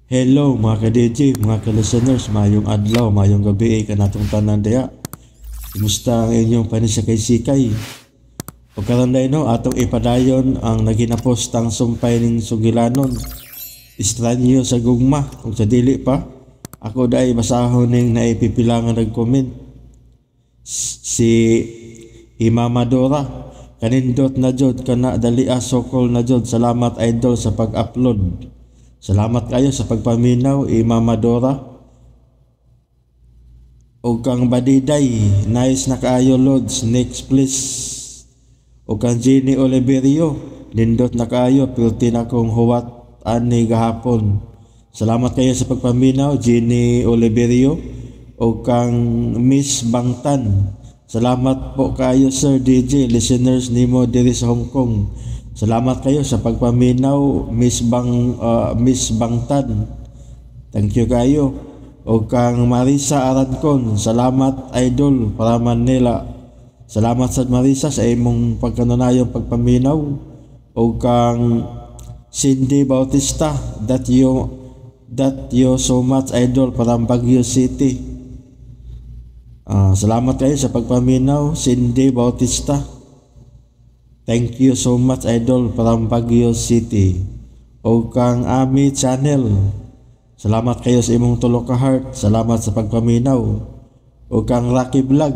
Hello mga ka-DJ, mga ka-listeners, mayong adlaw, mayong gabi kanatong tanan daya. Kumusta ang inyong panisakay-sikay? Pagkaranday no, atong ipadayon ang naginapostang sumpay ning Sugilanon. Estranyo sa gugma, kung sa dili pa, ako daay basahon ning naipipilangan nag-comment. Si Imamadora, kanindot na jod, kana dalia sokol na jod, salamat idol sa pag-upload. Salamat kayo sa pagpaminaw, Imamadora. O kang Badiday, nice na kaayo Lods, next please. O kang Jenny Oliverio, lindot na kaayo, pilti na kong huwat ani gahapon. Salamat kayo sa pagpaminaw, Jenny Oliverio. O kang Miss Bangtan, salamat po kayo Sir DJ, listeners nimo diri sa Hong Kong. Salamat kayo sa pagpaminaw, Miss Bangtan. Thank you kayo. O kang Marisa Arancon, salamat idol para Manila. Salamat sa Marisa sa imong pagkanunayong pagpaminaw. O kang Cindy Bautista, that you so much idol para Baguio City. Salamat kayo sa pagpaminaw, Cindy Bautista. Thank you so much idol from Baguio City. O kang Ami Channel, salamat kayo sa imong tulo ka heart. Salamat sa pagpaminaw. O kang Rocky Vlog,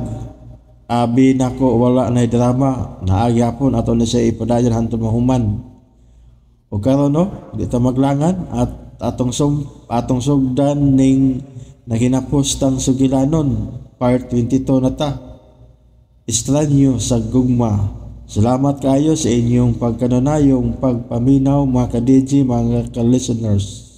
abi nako wala na drama, naagyapon ato na siya ipadayon hantod mahuman. O karon no, dito maglangan at atong sugdan ning naginapostang Sugilanon part 22 na ta. Estranyo sa gugma. Salamat kayo sa inyong pagkanunayong pagpaminaw mga ka-DJ, mga ka-listeners.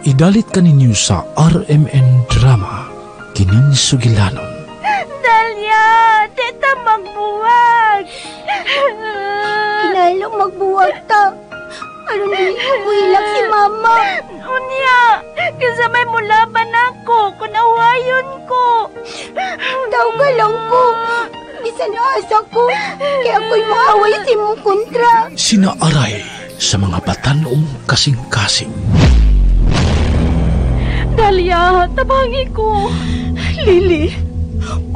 Idalit ka ninyo sa RMN Drama, Kining Sugilanon. Dalia, tita magbuwag. Hinalo magbuwag ta. Ano nang iwilak si mama? Unya, kasamay mo laban ako, kunawayon ko. Daw ka lang ko. Bisan asa ko, kaya ako'y maaway si mong kontra. Sinaaray sa mga batanong kasing-kasing. Dalia, tabangi ko. Lily,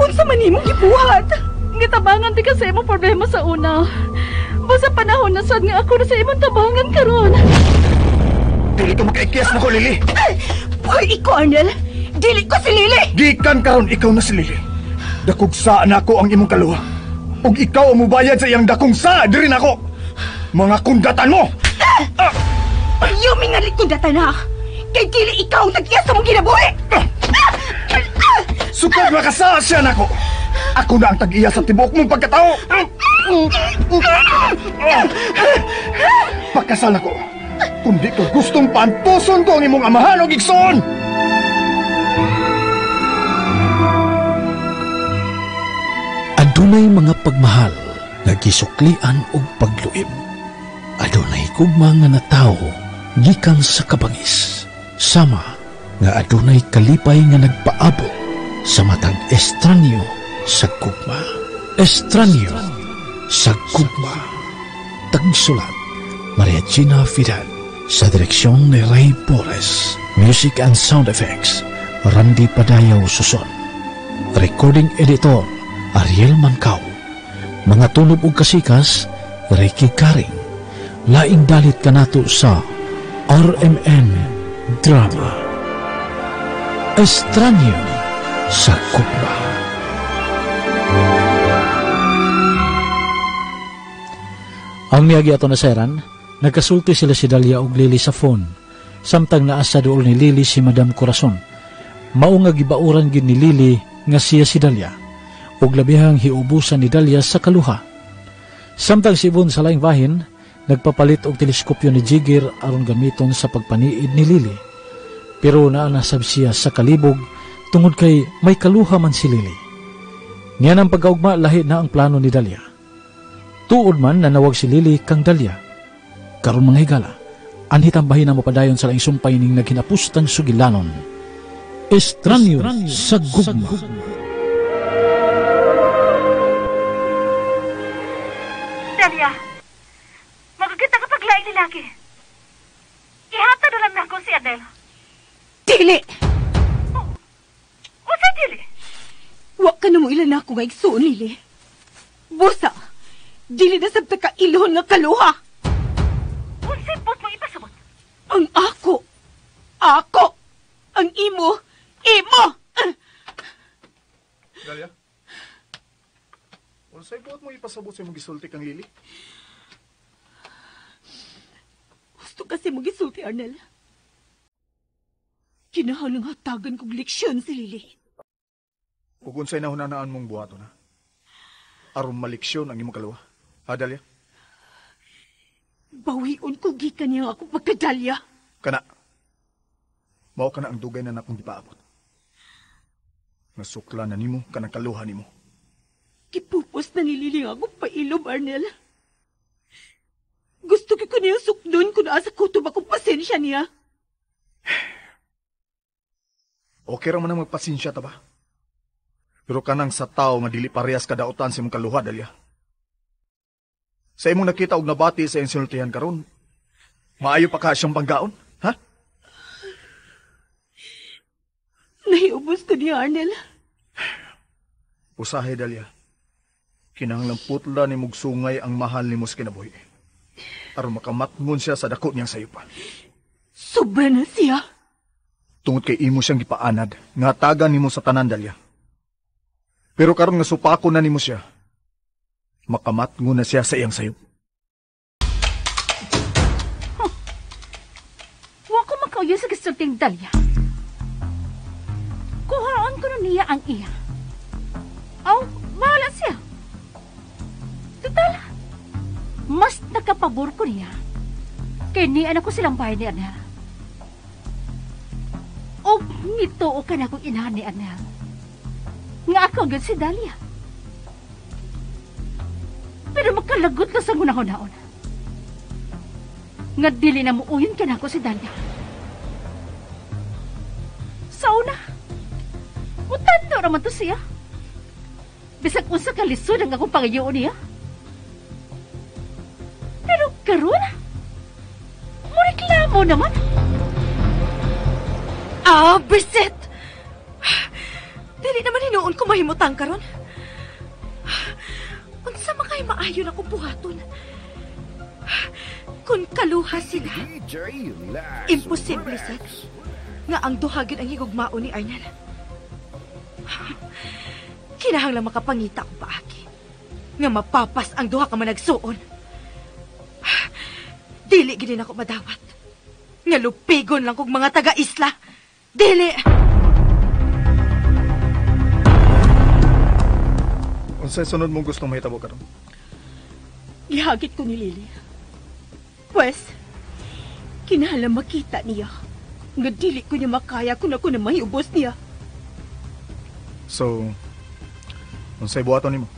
unsa man imong gibuhat? Ngitabangan di kasi imong problema sa una. Basta panahon na sad nga ako na sa imong tabangan karon. Dili ka makaikiyas na ko, Lily. Hoy, ikaw, Arnel. Dili ko si Lily. Gikan karon ikaw na si Lily. Dakog saa na ako ang imong kaluha. Ug ikaw ang mubayad sa iyang dakong saa diri nako. Mga kundatan mo. Yumi nga likundatan ha. Kay dili ikaw ang nagkiyas sa mong ginabuhi. Sukad makasaa siya nako. Ako na ang tag-iya sa tibuok mong pagkatao. Pagkasal ako. Kundi ko gustong pantuson ko ang imong amahan o gigsoon. Adunay mga pagmahal nga gisuklian og pagluib. Adunay gugma nga natawo gikan sa kabangis. Sama nga adunay kalipay nga nagpaabot sa matag estranyo sa gugma. Estranyo sa gugma. Tagsulat Maria Gina Fidel. Sa direksyon ni Ray Porres. Music and sound effects Randy Padayaw Suson. Recording editor Ariel Mancao. Mga tunog ug kasikas Ricky Karing. Laing dalit kanato sa RMN Drama. Estranyo sa gugma. Ang miyagi ato na seran, nagkasulti sila si Dalia og Lily sa phone. Samtang naa sa duol ni Lily si Madam Corazon. Mao nga gibauran gid ni Lily nga siya si Dalia. Ug labihang hiubusan ni Dalia sa kaluha. Samtang si Bon sa laing bahin, nagpapalit og teleskopyo ni Jigger aron gamiton sa pagpaniid ni Lily. Pero naanasab siya sa kalibog tungod kay may kaluha man si Lily. Niyan ang pagkaugma lahi na ang plano ni Dalia. Tuod man nanawag si Lily kang Dalia. Karon mga higala, anhit ang bahin na mapadayon sa laing sumpay ning naghinapustang Sugilanon. Estranyo sa Gugma. Dalia, magaganda ka paglaing lalaki. Ihata na lang na ako si Adel. Dili! O sa dili? Wa ka na mo ilan ako nga igsuon, Lili. Busa, dili na sabta ka ilhon nga kaluha. Unsay bot mo ipasabot? Ang ako, ang imo. Dalia? Unsay buot mo ipasabot sa imong gisulti kang Lili? Gusto kasi mo gisulti, Arnel. Kinahanglang hatagan kong leksyon si Lili. Ug unsay nahunanaan mong buhaton na? Aron maliksyon ang imong kaluwa. Ha, Dalia? Bawion ko gikan niya ako pagkadalya. Kana. Mao kana ang dugay na nakong gipaabot. Nasukla na nimo kanang kaluha nimo. Kipupos na nililing ako pailob, Arnel. Gusto ko niya sukdon kung asa kutob akong pasensya niya. Okay ra man ang magpasensya ta ba? Pero kanang sa tao nga dili parehas kadaotan sa imong kaluha, Dalia. Sa imong nakita og nabati sa iyong sinultihan karon, maayo pa ka siyang panggaon, ha? Nahiubos ko niya, Arnel. Usahay, Dalia. Kinahanglang putla ni mong sungay ang mahal ni mo sa kinabuhi. Aron makamatngon siya sa dako niyang sayo pa. Sobra na siya. Tungod kay imo siyang gipaanad, nga tagan nimo sa tanan, Dalia. Pero karon nga supako na nimo siya, makamatngon na siya sa iyang sayo. Huwag ko makauyo sa gisulting Dalia. Kuhaan ko na niya ang iya. Aw, bahala siya. Total, mas nakapabor ko niya kay ni anak ko silang bahay ni Anel. O ngito ka na kong inahan ni Anel. Nga ako agad si Dalia. Pero makalagot ka sa gunahon-naon. Nga dili na muuyon ka na ako si Dalia. Sa una, utando naman to siya. Bisag unsa ka lisod ang akong pangayoon niya. Pero karon, mureklamo naman. Berset! Dili naman hinuon ko mahimutang karon. Unsa makay maayon ako buhaton? Kung kaluha sila, imposible, Seth, nga ang duhagin ang higugmaon ni Arnel. Kinahanglang makapangita ko paagi nga mapapas ang duha ka managsuon. Dili ginin ako madawat. Nga lupigon lang kog mga taga-isla. Dili! Unsay sunod mong gustong mahitabo karon? Gihagit ko ni Lili. Pwes, kinahanglang makita niya. Nga dili ko niya makaya kung ako na mahiubos niya. So, unsay buhaton nimo?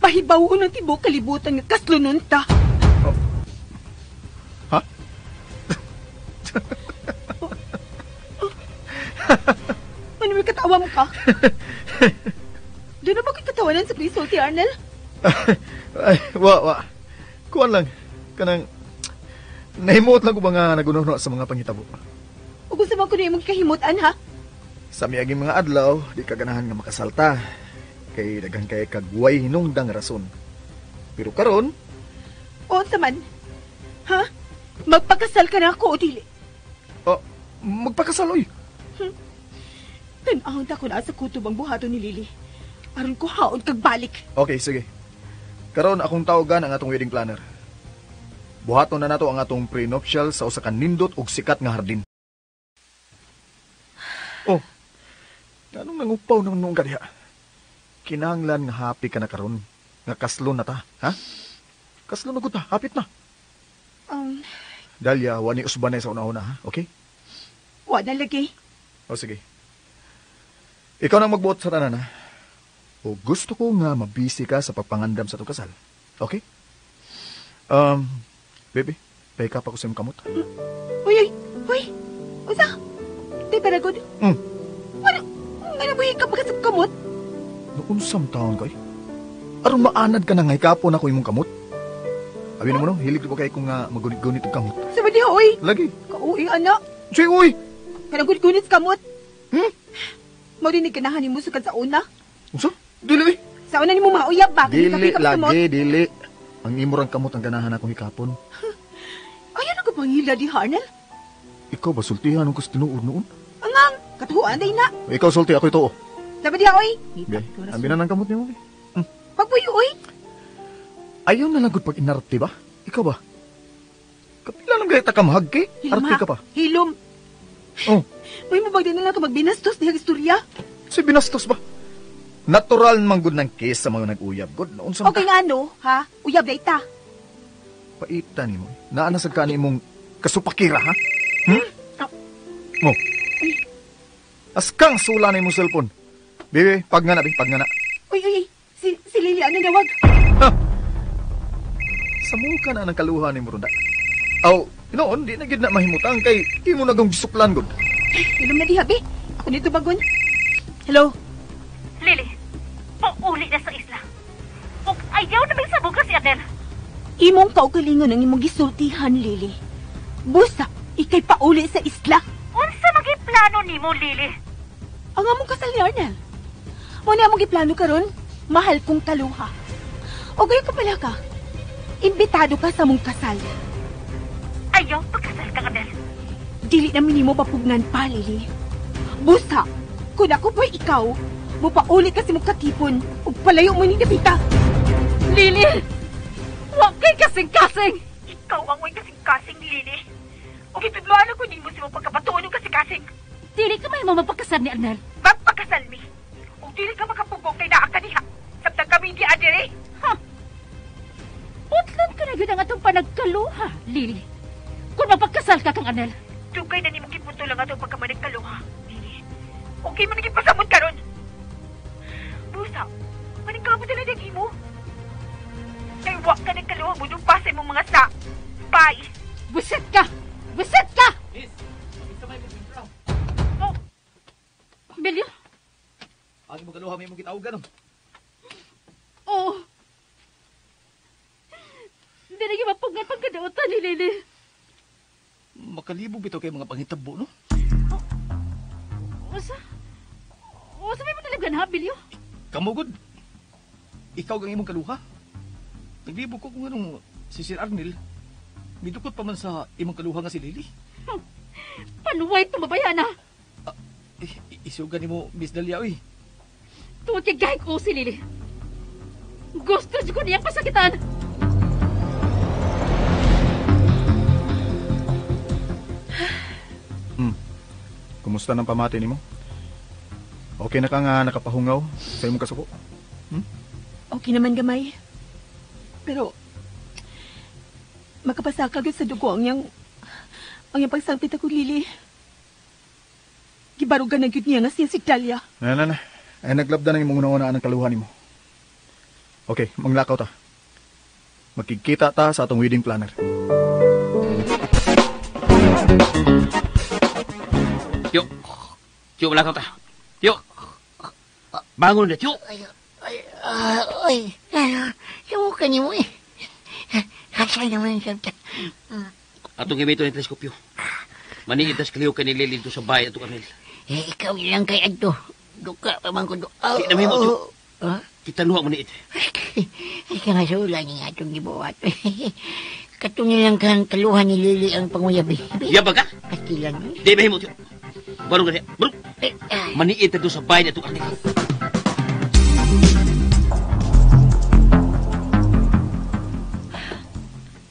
Pahibawon ng tibok kalibutan nga kaslunon ta. Ha? Ano may katawa mo ka? Doon na ba ko'y katawanan sa prisulti, Arnel? Ay, wa. Kuan lang. Kanang, nahimuot lang ko ba nga nagununo sa mga pangitabo. O gusto mo ko na imong kahimutan, ha? Sa miyaging mga adlaw, di ka ganahan nga makasalta. Kay daghan kay kagway hinungdang rason. Pero karon, O, saman. Ha? Magpakasal ka na ako o dili? magpakasaloy. Tanahon ta ko na sa kutob ang buhaton ni Lili. Aron ko haon kag balik. Okay, sige. Karon akong tawagan ang atong wedding planner. Buhaton na nato ang atong prenuptial sa usa ka nindot ug sikat nga hardin. Oh. Anong nangupaw nang nung kadiha? Kinahanglan nga happy ka na karon. Nga kaslon na ta, ha? Kaslon na gud ta, hapit na. Dalia, wani usbanay sa una-una, ha? Okay? Wa na lagi. O sige. Ikaw nang magbuot sa tanan, ha? O gusto ko nga mabisi ka sa pagpangandam sa itong kasal. Okay? Baby, pahikap ako sa iyong kamot. Uy! Usa! Di paragod. Hmm. Ano buhi ka pa sa kamot? Naunsam taon kay. Aron maanad ka na ngay kapon ako imong kamot. Abi na mo no, hilig ko kay kung nga magunit-gunit og kamot. Sabi di oy. Lagi. Kauing anak. Say, uy! Kanang gunit kamot. Hmm? Maurinig ka na mo sugad sa una. Unsa? Dili. Sa una ni mo mauyab ba? Dili Kamot. lagi, dili. Ang imurang kamot ang ganahan akong hikapon. Ayan ako pangila di Harnel. Ikaw ba sultihan ang gusto tinuod noon? Angang, katuhuan day na. Ikaw sulti, ako ito. Sabi di oy. Biyay, ambi na ng kamot niyo. Pagpuyo oy. Ayaw na lagod pag inarte ba? Ikaw ba? Kapila lang gayta ka mahag kay? Arte ka pa. Hilom. Oh, May mo ba din na lang ka magbinastos dihang istorya? si binastos ba? Natural man gud ng case sa mga nag-uyab. God, noon sa Okay nga ano, ha? Uyab day ta. paita ni mo. Naanasag ka ni mong kasupakira, ha? Mo. Askang sula na imong cellphone. Bebe, pag nga na. Uy. Si Lily, ano nawag? Ha? Sa muka na ng kaluhan ni Murunda. Aw, noon, di na gid na mahimutang kay di mo nagong gisuklan gud. Ilom na di habi. Ako nito bagon. Hello? Lily, pauli na sa isla. Ug ayaw na may sabog ka si Adel. Imong kaugalingon ang imong gisultihan, Lily. Busa, ikay pauli sa isla. Unsa magiplano nimo, Lily? Ang among kasal ni Arnel. Muna among giplano karon, mahal kong kaluha. O gayo ka pala ka. Imbitado ka sa mong kasal. Ayaw pagkasal ka, Adel. Dili na minimo papugnan pa, Lily. Busa, kung ako po'y ikaw, mupauli ka si mong katipon ug palayo mo ni Nabita. Lily! Huwag kay kasing-kasing! Ikaw ang way kasing-kasing, Lily. O kitudloan ako din mo si mong pagkabatuon yung kasing-kasing. Dili ka may mamapagkasal ni Arnel. Magpakasal mi. O dili ka makapugong kay naa ka diha. Sabtang kami di adire. Putlan ka na yun ang atong panagkaluha, Lily. Kung mapagkasal ka kang Arnel. Dugay na ni mong kipunto lang ato pagkamanag kaluha, Lily. Okay mo naging pasamot ka ron. Busa, maningkamot na lagi mo. Kay wak ka nagkaluha mo nung pasay mong mga sa. Bye. Buset ka! Buset ka! Oh, Bilyo? Agi mo kaluha may mong gitawag ganon. Oh. Hindi na yung mapugnan pagkadautan ni Lily. Makalibog bitaw kay mga pangitabo, no? Usa may manalagan ha, Bilyo? Kamugod. Ikaw ang imong kaluha. Naglibog ko kung anong si Sir Arnel. Midukot pa man sa imong kaluha nga si Lily. Panuway tumabayan na. Isugan ni mo, Miss Dalia, oy. Tuwag kay gahit ko si Lily. Gusto ko niyang pasakitan. Kumusta ng pamati ni mo? Okay na ka nga nakapahungaw sa imong kasuko? Okay naman gamay. Pero, makapasakal yun sa dugo ang yung pagsangpit ako, Lily. Gibarugan na yun niya nga siya si Dalia. Na. Ay naglabda na imong una-unaan ang kaluhan ni mo. Okay, manglakaw ta. Magkikita ta sa atong wedding planner. Tiyo, wala ka ta. Tiyo. Bangon na, tiyo. Yung ka niyo eh. Kasay naman siya. Atong gamiton ng teleskopyo. Maniitas kaliw ka ni Lily sa bahay at Arnel. Ikaw ilang kay Adto. Duka pa man ko do. Di na may mo, tiyo. Kita luha mo niit. Ay ka nga sula niya atong gibuhat. Katong nilang kang kaluhan ni Lily ang panguyabi. Yaba ka? Kastilan. Di ba mo, tiyo. Barong ka niya. Barong. Maniit na doon sa bahay at Arnel.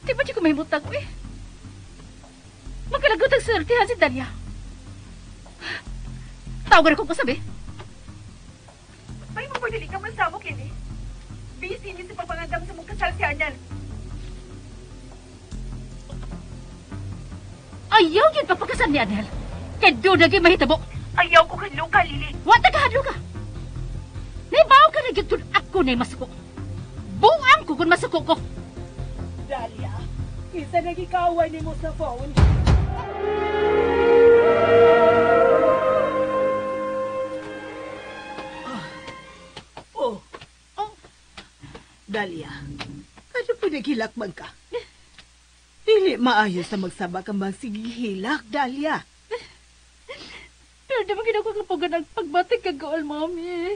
Di ba di ko may mutag ko eh? Magkalagot ang sortihan si Dalia. Tawagan ko kasabi. May mapagdali ka man sa mo, Lily. Busy niya sa pagpangandam sa mong kasal si Arnel. Ayaw yun papagkasal ni Arnel. Kaya doon naging mahitabo. Ayaw ko kanlo ka, Lily. Wata ka hadlo ka. Naibaw ka na yun ako na masuko. Buang ko kung masuko ko. Dalia, isa nagikaway ni mo sa phone. Dalia. Ano po naghilakbang ka? Dili maayo sa magsaba ka magsigihilak, Dalia. Pero di ba ginagawa ang pagbatik kagaol, Mami?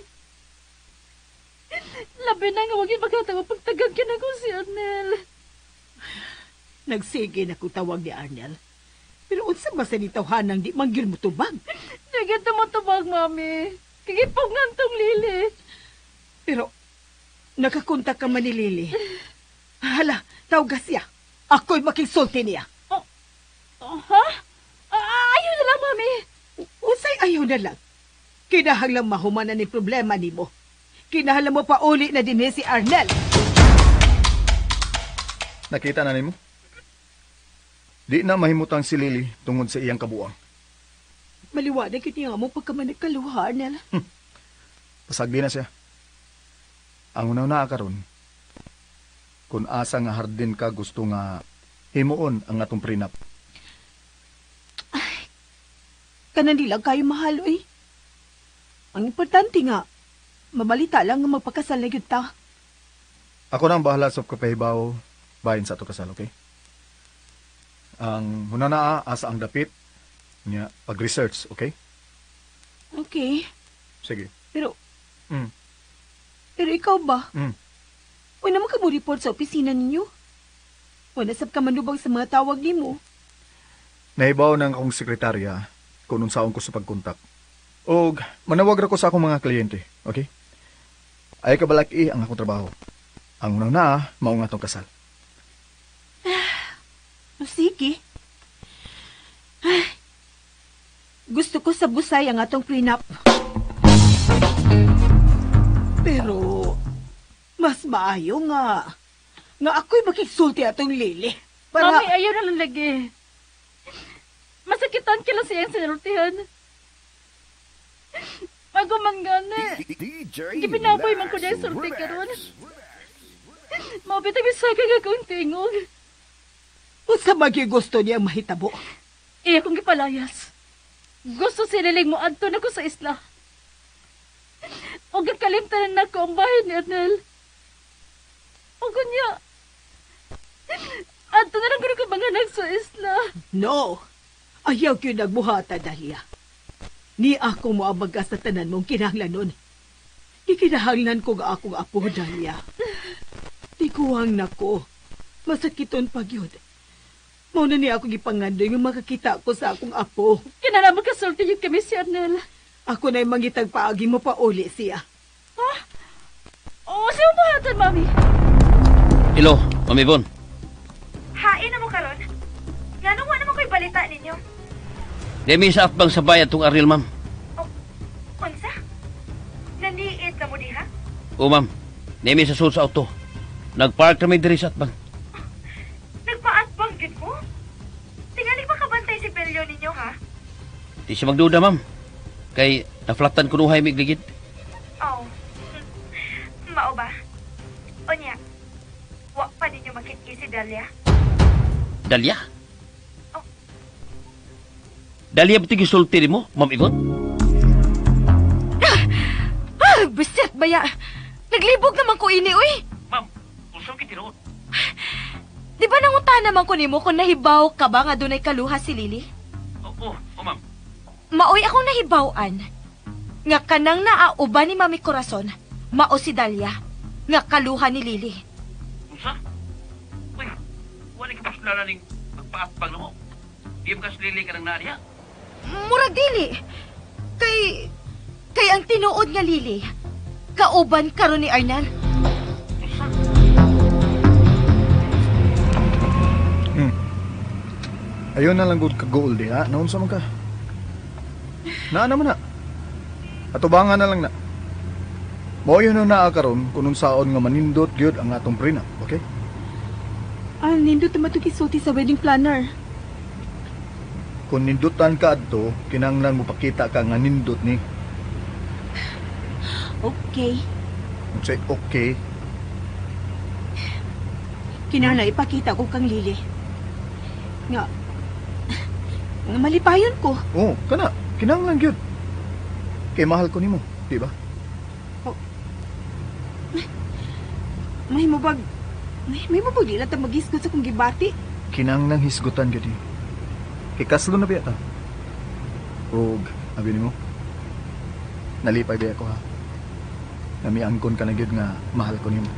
Labi na nga wagin magkatawa pagtagag ko si Arnel. Nagsige na ko tawag ni Arnel. Pero unsa ba sa nitawhanang di manggil mo tubag? Nagito mo tubag, Mami. Kagipog nga tong Lili. Pero nakakontak ka man ni Lili. Hala, tawag siya. Ako'y makigsulti niya. Ha? Ayaw na lang, Mami. Usay ayaw na lang. Kinahanglang mahumanan ni problema ni mo. Kinahanglang mo pa uli na din si Arnel. Nakita na nimo? Di na mahimutang si Lily tungod sa iyang kabuang. Maliwanag kiti nga mo pagkaman nagkaluha, Arnel. Pasagdi na siya. Ang unaw na karon, kung asa nga hardin ka gusto nga himuon ang atong prenup. Kanan di lang kayo mahal, eh. Ang importante nga, mamalita lang nga magpakasal na yun ta. Ako nang bahala sa kapahibaw bahin sa ato kasal, okay? Ang muna na asa ang dapit niya pag-research, okay? Okay. Sige. Pero Mm. pero ikaw ba? Mm. Wala naman ka mo report sa opisina ninyo? Wala sab ka manubang sa mga tawag ni mo? Nahibaw ng akong sekretarya kung unsaon ko sa pagkontak. O manawag ra ko sa akong mga kliyente, okay? Ay kabalaki ang akong trabaho. Ang unaw na, mao nga tong kasal. O sige. Ay, gusto ko sa busay ang atong prenup. Pero, mas maayo nga ako'y makigsulti atong Lili. Para... Mami, ayaw na lang lagi. Masakitan ka lang siyang sinultihan. Magumanggani. Gipinaboy man ko niya yung sulti ka ron. Mabitang isaka nga kong tingog. Unsa magi gusto niya mahitabo? Iya kong gipalayas. Gusto siniling mo adto na ko sa isla. O gakalimtanan na ko ang bahay ni Arnel. O gunya. Adto na lang ko mga sa isla. No. Ayaw ko nagbuhata, Dahlia. Ni ako mo abagas sa tanan mong kinahanglanon. Di kinahanglan ko ga akong apo, Dahlia. Di kuwang na ko. Masakiton pagyod. Mauna ni ako gipangandoy nga makakita ko sa akong apo. Kinalaman ka sulti yung kami si Arnel. Ako na'y mangitag paagi mo pa uli siya. Ha? O, siya umahatan, Mami. Hello, Mami Bon. Hain na mo karon. Ganong wala naman ko'y balita ninyo. Demi sa atbang sa bayan tong Ariel, ma'am. Unsa? Naniit na mo diha? O, ma'am. Demi sa sul sa auto. Nagpark kami diri sa atbang. Nagpaatbang gid mo? Tingali ba kabantay si Belyo ninyo, ha? Di siya magduda, ma'am. Kay naflatan ko nuhay migligid. Oh. Mao ba? Onya, wa pa ninyo makikita si Dalia? Dalia? Oh. Dalia ba sulti mo, Ma'am Yvonne? Bisit baya! Naglibog naman ko ini, uy! Ma'am, usap kitiroon. Di ba nangunta naman ko nimo kung nahibaw ka ba nga dunay kaluha si Lily? Oo, ma'am. Maoy akong nahibawan. Nga kanang naauban ni Mami Corazon, mao si Dalia, nga kaluha ni Lily. Unsa? Uy, wala ka personalan ning magpaatbang mo. Di mo kaslili ka ng naaniya. Murag dili. Kay ang tinuod nga Lily, kauban karon ni Arnel. Ayun na lang good ka-goal di ha. Naunsa man ka? Naana mo na. Atubangan na lang na. Mao yun na karon kung unsaon nga manindot gyud ang atong prenup, okay? Nindot naman ito kisulti sa wedding planner. Kung nindutan ka adto, kinahanglan mo pakita ka nga nindot ni. Okay. Say okay. Kinahanglan ipakita ko kang Lily. Nga malipayon ko. Oh, kana. Kinahanglan gyud. Kay mahal ko nimo, di ba? May mo di lang ta mag-isgot sa kong gibati. Kinang nang hisgutan gadi. Kikaslo na biya ta. Og, abi nimo. Nalipay biya ko ha. Namiangkon ka na gyud nga mahal ko nimo.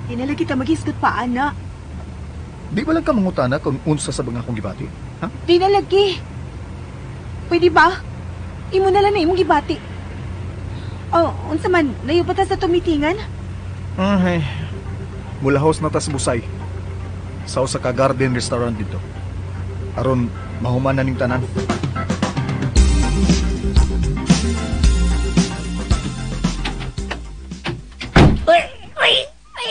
Di na lang kita mag-isgot pa, ana. Di ba lang ka mangutana kung unsa sa mga akong gibati? Ha? Di na lagi. Pwede ba? Imo na lang na imong gibati. Oh, unsa man, layo pa ta sa tumitingan? Ay, mula house na tas busay. Sa usa ka garden restaurant dito. Aron mahuman na ning tanan.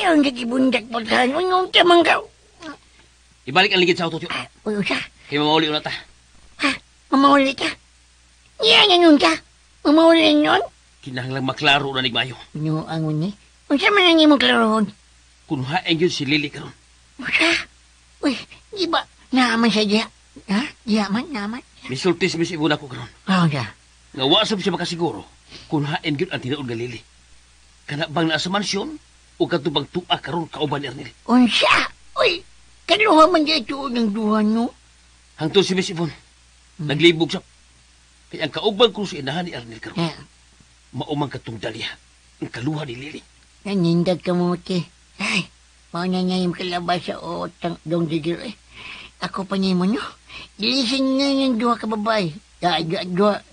Ayaw nga gibundak po sa nung tamanggaw. Ibalik ang ligid sa auto, tiyo. Uy, usa. Kaya mamauli ulit ta. Ha? Mamahuli ka? Yan nun ka? Mamahuli nun? Kinahanglang maklaro na nigmayo. No, angon ni. Unsa man ang imong klarohon? Kunuhain yun si Lily karon. Usa? Uy, di ba? Naaman siya diya? Ha? Diyaman, naaman? Misulti si Miss Ibuna ko karon. Oo ka. Nga wasap siya makasiguro. Kunuhain yun ang tinaon nga Lily. Kana bang naa sa mansyon o katubang tuwa karon kauban ni Arnel. Unsa? Uy, kaluha man diya ito ng duhan, no? Hangtod si Miss Ibon. Naglibog siya. Kaya ang kauban ko si inahan ni Arnel karon. Maumang katong dalya. Ang kaluha ni Lily. Nanindag ka mo, te. Ay, mauna nga yung kalabas sa otang dong digil eh. Ako pa niya mo, no? Ilisin na yung duha ka babae.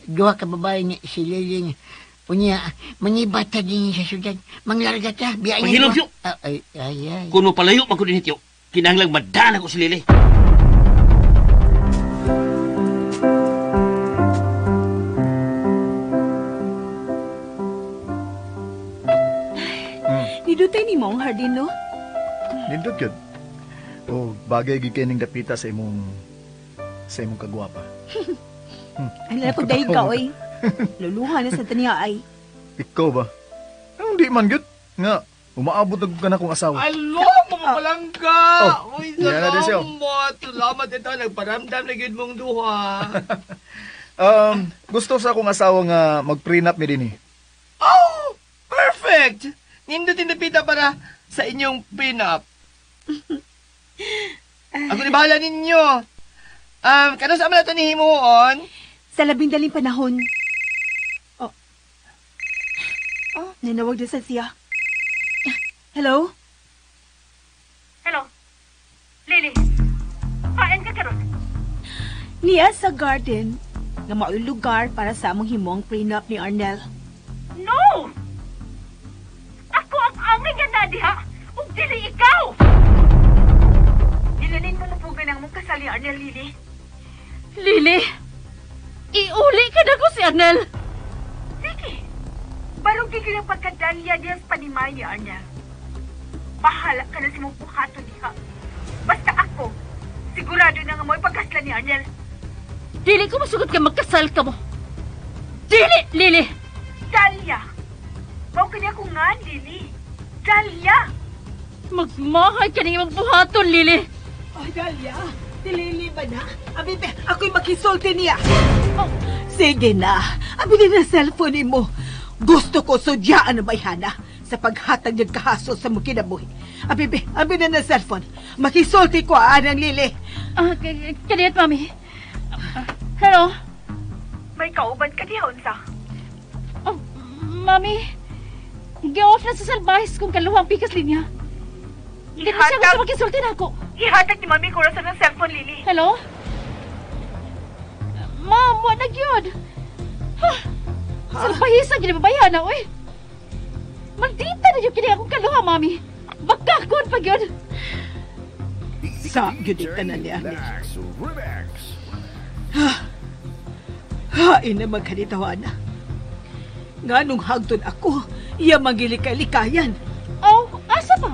Duha ka babae ni si Liling. Punya, manibata din sa syudad. Manglarga ta, biyain niya. Paghinom, Tiyo! Ay. Kung mo palayo, magkudin ni Tiyo. Kinahanglang madana ko si Lily. Nidutay ni mo ang hardin, no? Nindot gyud. O bagay gyud kining dapita sa imong kagwapa. Ay, lalapag dahil ka, oy. Luluha na sa taniya, ay. Ikaw ba? Ang di man gyud nga umaabot na ka na kong asawa. Alo, mamapalangka! Oh, Uy, yan na din siya. Salamat ito. Nagparamdam na gyud mong duha. Gusto sa akong asawa nga mag-prenup mi dinhi. Oh! Perfect! Nindot tinapita para sa inyong prenup. Ako ni bahala ninyo. Kano sa na ito ni Himuon? Sa 11 panahon. Oh, nanawag na sa siya. Hello? Hello? Lily? Kain ka karon? Niya sa garden nga mao'y lugar para sa among himong prenup ni Arnel. No! Ako ang angay nga na diha! Ug dili ikaw! Nilanin mo lupugan ang mong kasal ni Arnel, Lily. Lily! Iuli ka na ko si Arnel! Sige! Barong gigil ang pagkadalya diya sa panimay ni Arnel. Bahala ka na si mong buhato diha. Basta ako, sigurado na nga mo'y pagkasla ni Arnel. Dili ko masugot ka magkasal ka mo. Dili, Lily! Dalia! Mao kanya ko nga, Lily. Dalia! Magmahay ka na yung buhaton, Lily. Oh, Dalia, dilili ba na? Abi, ako'y makisulti niya. Oh, sige na. Abi na cellphone mo. Gusto ko sudyaan na bayhana sa paghatag ng kahaso sa mong kinabuhi. Abi na cellphone. Makisulti ko anang Lily. Kaniyat, Mami. Hello? May kauban ka diha, unsa? Oh, Mami. Gi-off na sa salbahis kung kaluhang pikas linya. Hindi na siya gusto makisulti na ako. Ihatag ni Mami ko sa ng cellphone, Lily. Hello? Ma'am, wala na yun. Salbahisan, ginababayan na, uy. Maldita na yung kini akong kaluha, Mami. Bagkakon pa yun. Sa gudita na niya. Hain na magkanitawan na. Nga nung hagton ako, iya magilikay-likayan. Oh, asa pa?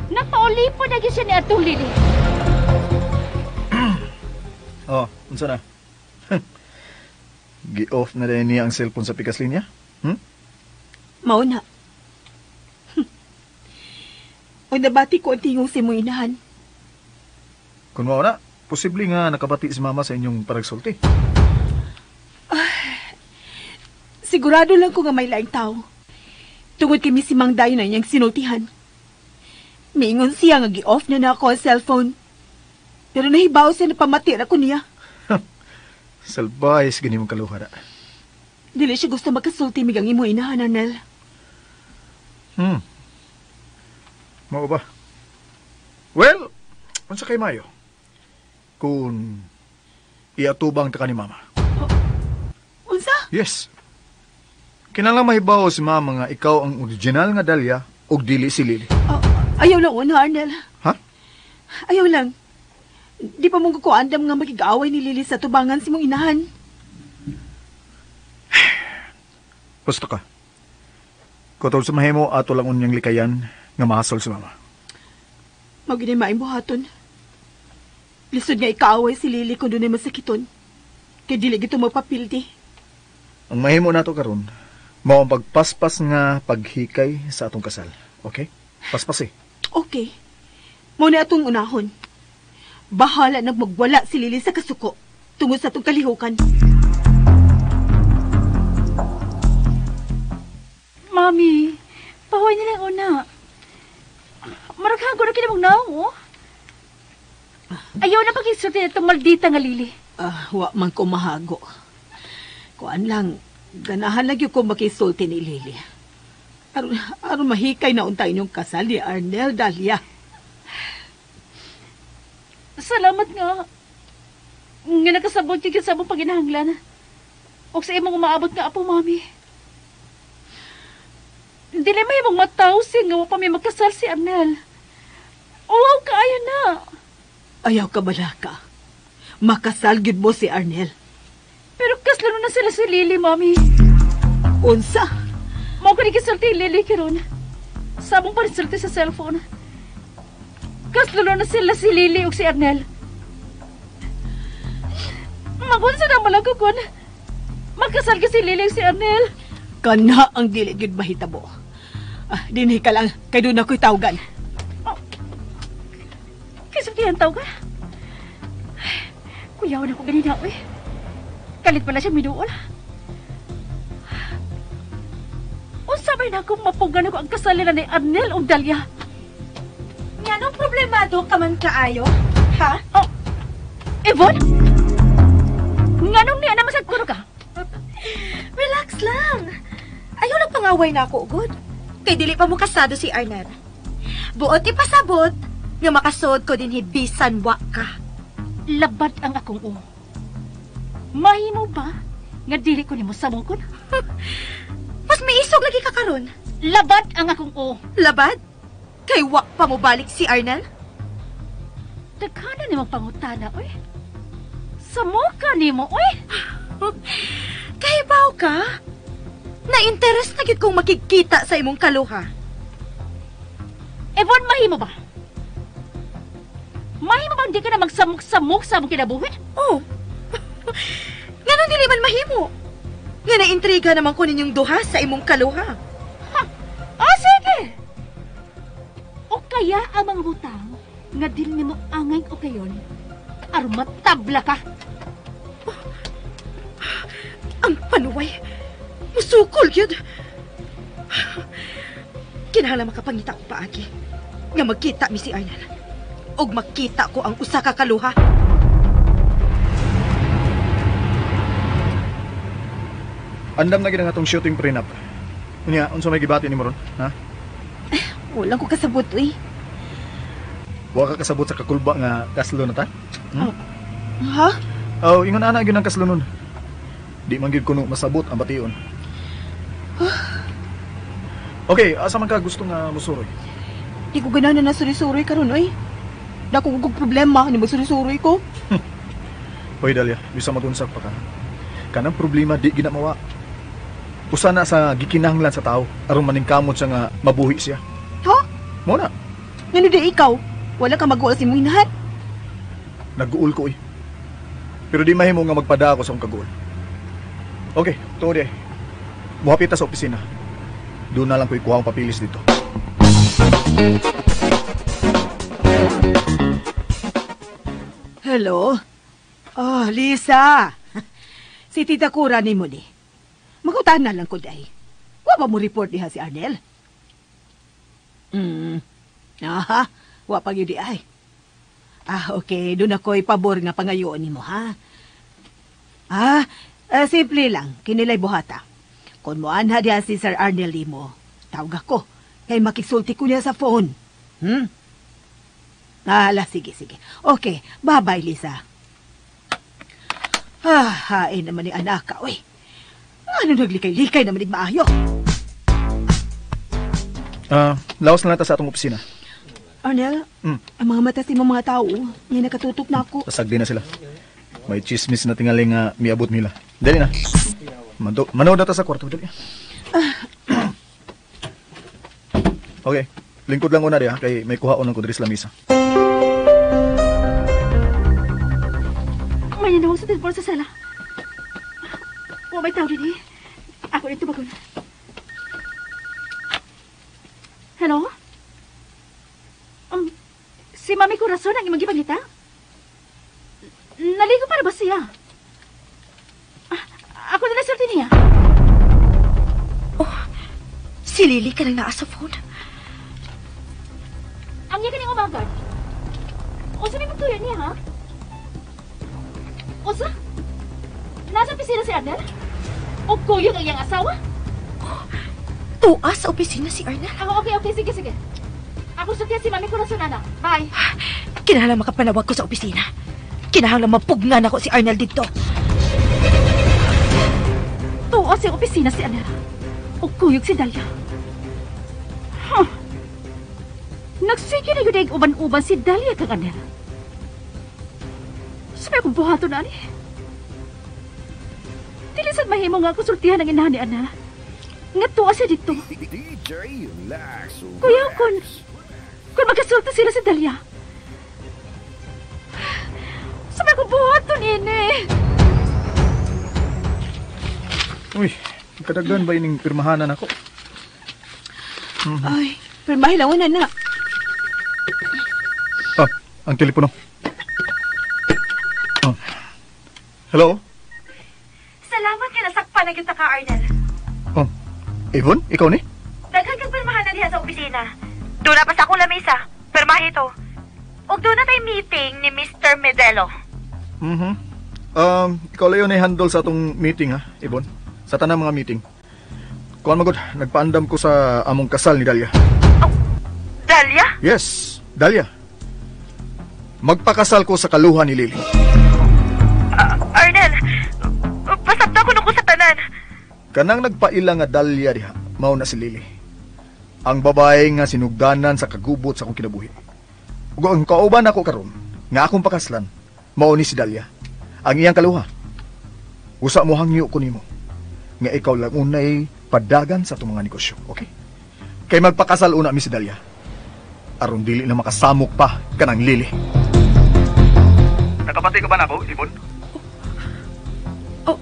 Napauli po na siya ni Atong Lily. Oh, unsa na? Gi-off na din niya ang cellphone sa pikas linya? Mao na. O nabati ko ang tingong si mong inahan. Kung mao na, posible nga nakabati si mama sa inyong paragsulti. Sigurado lang ko nga may laing tao. Tungod kami si Mang Dayo na niyang sinultihan. Mingon siya nga gi-off na ako ang cellphone. Pero nahibaw siya na pamatira ko niya. Salbayes gani mong kaluha na. Dili siya gusto makasulti migang imo inahan, Arnel. Mao ba? Well, unsa kay Mayo? Kung iatubang ta ka ni Mama. Unsa? Yes. Kinahanglan mahibaw si Mama nga ikaw ang original nga Dahlia ug dili si Lily. Ayaw lang una, Arnel. Ha? Ayaw lang. Di pa mong kukuandam nga magig-away ni Lily sa tubangan si mong inahan. Basta ka. Kutol sa mahimo ato lang unyang likayan nga mahasol si Mama. Maginimain buhaton. Lisod nga ikaaway si Lily kung doon ay masakiton. Kaya dili gito magpapildi. Ang mahimo nato karon, mao ang pagpaspas nga paghikay sa atong kasal. Okay? Paspas eh. Okay. Muna atong unahon. Bahala na magwala si Lily sa kasuko tungod sa atong kalihukan. Mami, pahuay nila yung una. Maraghago na kinamang naong, oh. Ayaw na pag-isulti na itong maldita nga Lily. Wa man ko mahago. Kuan lang, ganahan lagi ko makisulti ni Lily. Aron mahikay na untay inyong kasal ni Arnel Dahlia. Salamat nga. Nga nakasabot yung kasabong paginahanglan. O sa imong umaabot nga apo, Mami. Dili may imong matawsin nga pa may magkasal si Arnel. Wow, kaayo na. Ayaw ka balaka. Makasal gyud mo si Arnel. Pero kaslano na sila si Lily, Mami. Unsa? Mao ko ni kisulti Lily karon. Sabong pa sulti sa cellphone. Kaslano na sila si Lily ug si Arnel. Magunsa na malago kon. Magkasal ka si Lily ug si Arnel. Kana ang dili gyud mahitabo. Dinhi ka lang kay doon ako'y tawgan. Kisultihan taw ka? Kuyawan ako ganina, uy. Kalit pala siya miduol. Unsabay na akong mapugan ako ang kasalinan ni Arnel o Dahlia. Nganong problemado ka man kaayo? Ha? Oh, Yvonne? Nganong niya na masagkuro ka? Relax lang. Ayaw lang pangaway na ako, good. Kay dili pa mo kasado si Arnel. Buot ipasabot nga makasod ko din hibisan wa ka. Labad ang akong o. Mahimo ba nga dili ko nimo samungkon? Mas may isog lagi ka karon. Labad ang akong o. Labad? Kay wa pa mo balik si Arnel? Daghanan nimo pangutana, oy. Samo ka nimo, oy. Kay baw ka? Na-interest na gid kong makikita sa imong kaluha. Evan, mahimo ba? Mahimo ba hindi ka na magsamok-samok sa mong kinabuhi? Oh. Nga nang dili man mahimo. Nga na-intriga naman ko ninyong duha sa imong kaluha. Ha? Sige! O kaya ang mga butang nga dili nimo angay o kayon aron matabla ka. Ang panuway. Musukol yun. Kinahanglan makapangita ko paagi. Nga magkita mi si Arnel. Og makita ko ang usa ka kaluha. Andam na gid ang atong shooting prenup. Unya, unsa may gibati nimo ron? Ha? Walang ko kasabot, uy. Wa ka kasabot sa kakulba nga kaslo na ta? Ha? Oh, ingon ana gyud ang kaslo nun. Di man gyud kuno masabot ang bation. Okay, asa man ka gusto nga musuroy? Di ko ganahan na suri-suri karon, uy. Dako kog problema ni magsuri-suri ko. Hoy Dahlia, bisa magunsak pa ka. Kanang problema di ginamawa. Usa na sa gikinahanglan sa tao aron maningkamot siya nga mabuhi siya. Ha? Mo na, Ngano di ikaw? Wala ka mag-uol si mong inahan? nag-uul ko Pero di mahimo nga magpada ako sa akong kaguol. Okay, tuod eh. Muhapit ta sa opisina. Doon na lang ko ikuha ang papilis dito. Hello? Lisa. Si Tita Cura ni mo ni. Magutahan na lang ko dahi. Wa ba mo report diha si Arnel? Aha, wa pag yun di ay. Okay, doon ako'y pabor nga pangayoon ni mo, ha? Simple lang, kinilay buhata. Kung mo anha diya si Sir Arnel mo, tawag ako, kay makisulti ko niya sa phone. Sige. Okay, bye-bye, Lisa. Hain naman ni anak ka, uy. Ano naglikay-likay naman ni maayo? Lawas na lang ta sa atong opisina. Arnel, ang mga mata si mga tao, ngayon nakatutok na ako. Tasagdi na sila. May chismis na tingaling nga miabot nila. Dali na. Manood na ta sa kwarto. Dali na. Okay. Lingkod lang una diya, kay may kuhaon ng kudris lamisa. May nanawag sa telephone sa sala. May tawag din eh. Ako rin tumagon. Hello? Si Mami Corazon ang imong gipangita? Naligo para ba siya? Ako na nasulti niya. Si Lily ka nang naa sa phone. Ang iya kaning umagan. O sa may magtuyan niya, ha? O sa? Nasa opisina si Arnel? O kuyog ang iyang asawa? Tuas sa opisina si Arnel. Okay, sige. Ako sutya si Mami Corazon, anak. Bye. Kinahanglan makapanawag ko sa opisina. Kinahanglan mapugnan ako si Arnel dito. Tuos yung opisina si Arnel. O kuyog si Dalia. Nagsige na yun uban-uban si Dalia kang Arnel. Sabi akong buhato na ni. Tilisan mahimo nga konsultihan ng inahan ni Ana. Nga tuwa siya dito. Kuya, kung magkasulta sila sa Dalia. Sabi akong buhato nini. Uy, kadagdan ba ining pirmahanan ako? Ay, pirmahilawan na. Ang telepono. Hello? Salamat ka nasakpan na kita ka, Arnel. Yvonne, ikaw ni? Daghang kang pirmahan na diha sa opisina. Doon na pa sa akong lamesa. Pirmahe ito. Ug doon na tayo meeting ni Mr. Medelo. Ikaw lang yun handle sa atong meeting, ha, Yvonne? Sa tanang mga meeting. Kuhan magod, nagpaandam ko sa among kasal ni Dalia. Dalia? Yes, Dalia. Magpakasal ko sa kaluhan ni Lily. Arnel, pasabda ko nung ko sa tanan. Kanang nagpaila nga Dalia diha, mao na si Lily. Ang babae nga sinugdanan sa kagubot sa akong kinabuhi. Ug ang kauban ako karon, nga akong pakaslan, mao ni si Dalia. Ang iyang kaluha. Usa mo hangyo ko nimo. Nga ikaw lang unay padagan sa itong mga negosyo, okay? Kay magpakasal una mi si Dalia. Aron dili na makasamok pa kanang Lily. Nakapati ka ba na ako, Yvonne? Oo.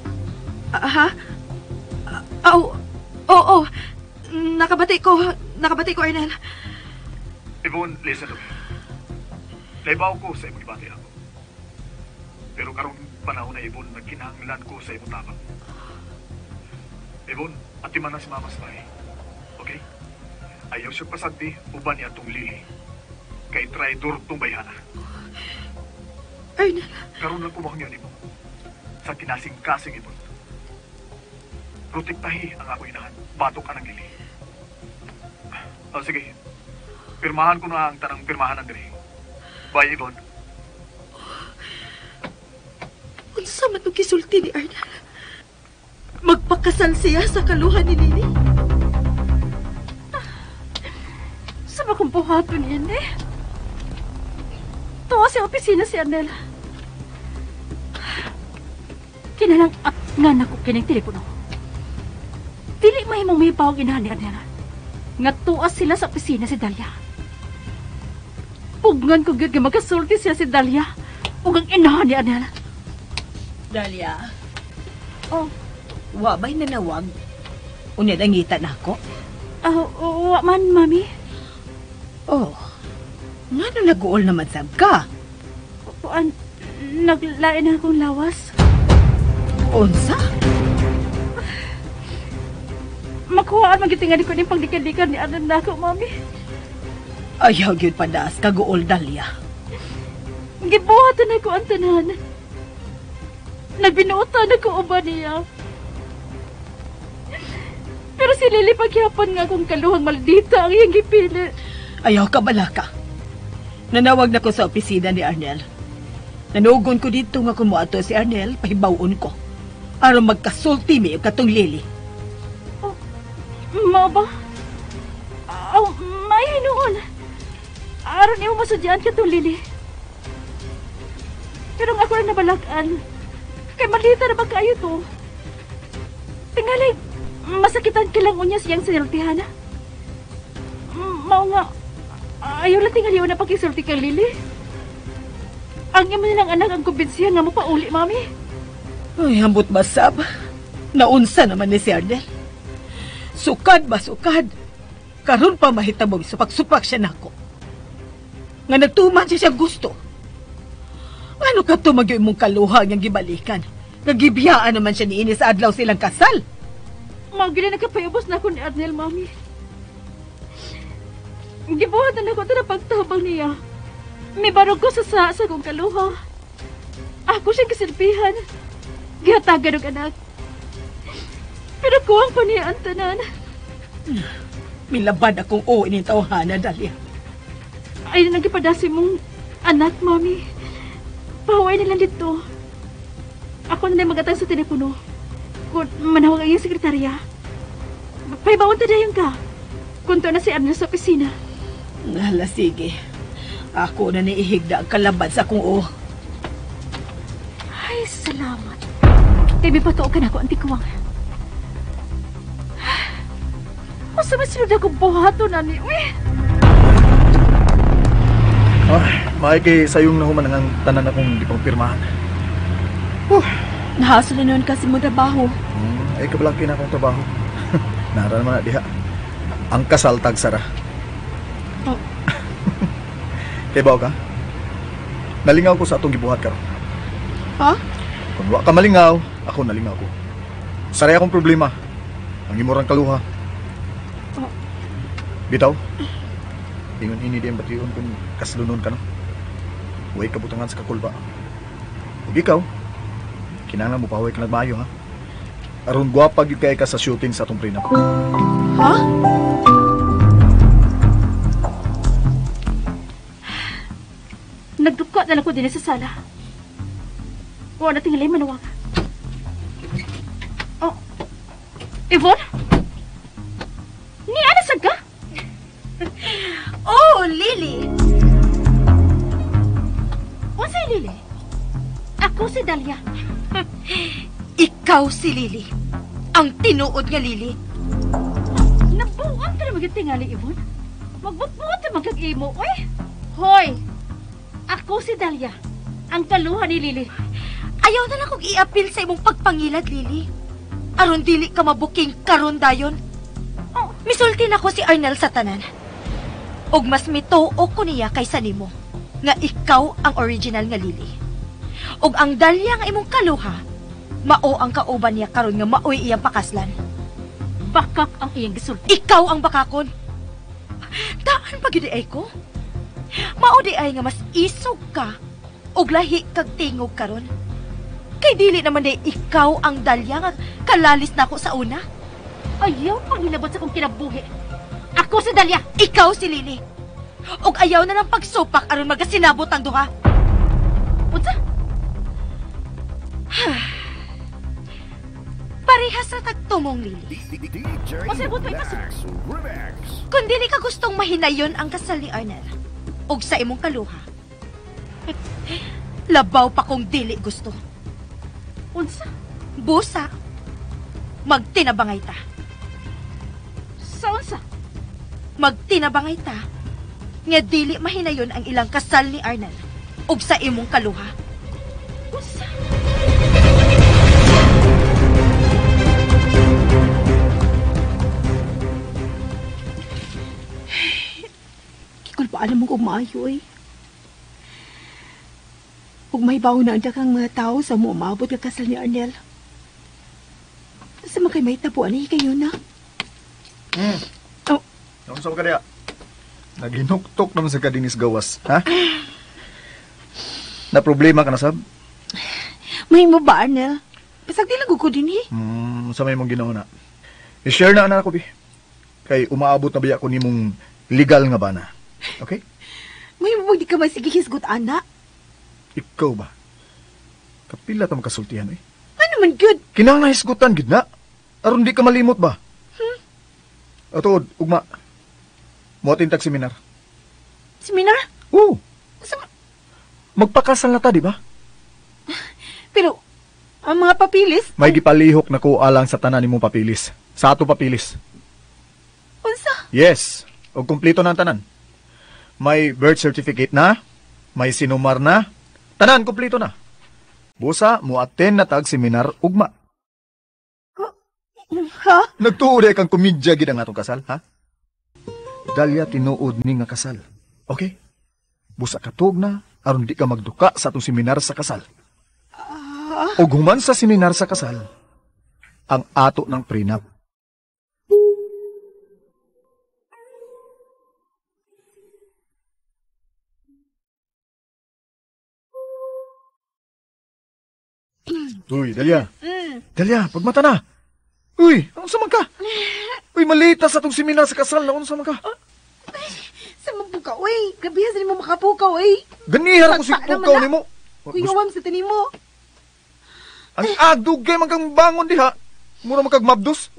Nakabati ko, Arnel. Yvonne, listen to me. Naibaw ko sa imong ibati ako. Pero karong panahon na, Yvonne, nagkinahanglan ko sa imong tabang. Yvonne, atiman na si Mama sa bahay. Okay? Ayaw siya pasagdi, uban niya itong Lily. Kay traidor itong bayhana. Arnel. Karoon lang kumahang yun, Yvonne. Sa kinasing-kasing, Yvonne. Protektahi ang ako inahan. Batok ka ng Lily. Sige. Pirmahan ko na ang tanang pirmahan ng diri. Bye, Yvonne. Unsa man itong kisulti ni Arnel? Magpakasal siya sa kaluhan ni Lily? Sabi akong buhato niyan eh. Tuwa sa opisina si Arnel. Kinalang nga na ko kining telepono. Dili mahimong may pawag inahan ni Arnel. Nga tuwa sila sa opisina si Dalia. Pugngan ko gud nga magkasulti siya si Dalia. Ug ang inahan ni Arnel. Dalia, Oh, wa ba'y nanawag? Unya nangita na ako? Wa man, Mami. Nga na nag-uol naman sab ka? Naglain na akong lawas. Unsa? Makuhaan magitingan ko ng pagdikan-dikan ni Arnel na ako, Mami. Ayaw yun padas, kaguol Dahlia. Gibuhatan ako ang tanan. Nagbinuotan ako uban niya. Pero si Lily pagyapan nga kung kaluhang maldita ang iyang gipili. Ayaw ka balaka. Nanawag na ko sa opisina ni Arnel. Nanugon ko dito nga kung moato si Arnel, pahibawon ko. Aron magkasulti mi katong Lily. Oh, mao ba? Oh, may noon. Aron niyo masadyan ka to, Lily. Pero nga ako rin nabalakan. Kay malita na ba kayo to? Tingali, masakitan ka lang unya siyang sinultihan. Mao nga, ayaw lang tingali na pagkisulti kang Lily. Ang imo nilang anak ang kumbinsihan nga mo pauli, mami. Ay, hambot basab. Naunsa naman ni si Arnel. Sukad ba sukad? Karon pa mahitabog supak-supak siya nako. Nga nagtuman siya gusto. Ano ka tumagyo imong kaluha niyang gibalikan? Nagibiyaan naman siya ni Ines sa adlaw silang kasal. Magili na kapayubos na ako ni Arnel, mami. Gibuhat na ako ito na pagtabang niya. May barog ko sa kong kaluha. Ako siyang kasilpihan. Gihatagan ng anak. Pero kuwang pa niya ang tanan. Milabad akong inintawhana, Dahlia. Ay na nagipadasi mong anak, mami. Pahuway nila dito. Ako na magatang sa telepono. Kung manawag ang iyong sekretarya. Paibawon ta dayon ka. Kung to na si Arnel sa opisina. Hala, sige. Ako na niihigda ang kalaban sa akong Ay, salamat. Kaya may patuo ka na ako, antikuwang. Masama sunod ako buhato na ni. Uy! Maiki sayong nahuman ang tanan akong di pang pirmahan. Nahasol na noon kasi mo trabaho. Ay kabalaki na akong trabaho. Nara naman na diha. Ang kasal tag sara. Oh. Kaybaw ka? Nalingaw ko sa atong gibuhat karon. Ha? Kung wa ka malingaw, ako nalingaw ko. Saray akong problema. Ang imorang kaluha. Oh. Bitaw. Ingon ini di ang batiyon kung kaslunon ka no. Huwag kabutangan sa kakulba. Ug ikaw, kinahanglan mo pahuway ka nagmayo ha. Aron gwapa gyud kay ka sa shooting sa atong prenup. Ha? Nagduka na lang ko din sa sala. Wala na tingalay manawag. Oh. Yvonne? Ni anasag ka? Oh, Lily! Unsay Lily? Ako si Dahlia. Ikaw si Lily. Ang tinuod nga Lily. Nabuang ka na magatingali, Yvonne. Magbutbuot na magkag-imo, oy! Hoy! Ako si Dahlia, ang kaluha ni Lily. Ayaw na lang kong i-appeal sa imong pagpangilad, Lily. Aron dili ka mabuking karon dayon. Oh, Misulti na ko si Arnel sa tanan. Og mas mituo ko niya kaysa nimo nga ikaw ang original nga Lily. Og ang Dahlia nga imong kaluha, mao ang kauban niya karon nga maoy iyang pakaslan. bakak ang iyang gisulti. Ikaw ang bakakon. Daan pa gyud ay ko. Mao di ay nga mas isog ka og lahi kag tingog karon. Kay dili naman day ikaw ang Dahlia nga kalalis na ako sa una. Ayaw pang hilabot sa kong kinabuhi. Ako si Dahlia. Ikaw si Lily. Og ayaw na ng pagsupak aron magasinabot ang duha. Unsa? Parehas ra tagtumong, Lily. Masabot mo ipasok. Kung dili ka gustong mahinayon ang kasal ni Arnel og sa imong kaluha, labaw pa kung dili gusto. Unsa? Busa, magtinabangay ta. Sa unsa? Magtinabangay ta nga dili mahinayon ang ilang kasal ni Arnel ug sa imong kaluha. Unsa? Kikul pa alam mo kung maayo eh. Huwag may baon na ang dakang mga tao sa mo umabot ka kasal ni Arnel. Sa makay may tapuan na kayo na. Naunsa ka diya? Naginuktok naman sa kadinis gawas, ha? Na problema ka na, sab? May mo ba, Arnel? Pasag di lang ko din eh. Sa may mong ginawa na. I-share na anak ko, bi. Kay umaabot na biya ko ni mong legal nga ba na. Okay? May mo di ka ba sige hisgot, ana? Ikaw ba? Kapila ta makasultihan, eh. Ano man good? Kinahanglan hisgutan, gid na. Aron di ka malimot ba? Atod, ugma. Muatin tag seminar. Seminar? Oo. Sa- Magpakasal na ta, di ba? Pero, ang mga papilis, May gipalihok na ko alang sa tanan nimong papilis. Sa ato papilis. unsa? Yes. O kumpleto na ang tanan. May birth certificate na. May sinumar na. Tanan, kumpleto na. Busa, muaten na tag seminar ugma. Ha? Nagtuod kang kumidya gid ang atong kasal, ha? Dalya tinuod ni nga kasal. Okay? Busa ka tuog na, aron di ka magduka sa atong seminar sa kasal. O human sa seminar sa kasal, ang ato ng prenup. Uy, Dalia. Dalia, pagmata na. Uy, ano sa man ka? Uy, malita sa atong seminar sa kasal. Ano sa man ka? Sa mabuka, uy. Gabihan sa mo makapukaw, uy. Ganihar ako si Pagpa naman pukaw na. ni mo. Kuyawam sa tanim mo. Ang agdugay man kang bangon diha. Mura man kag mabdus.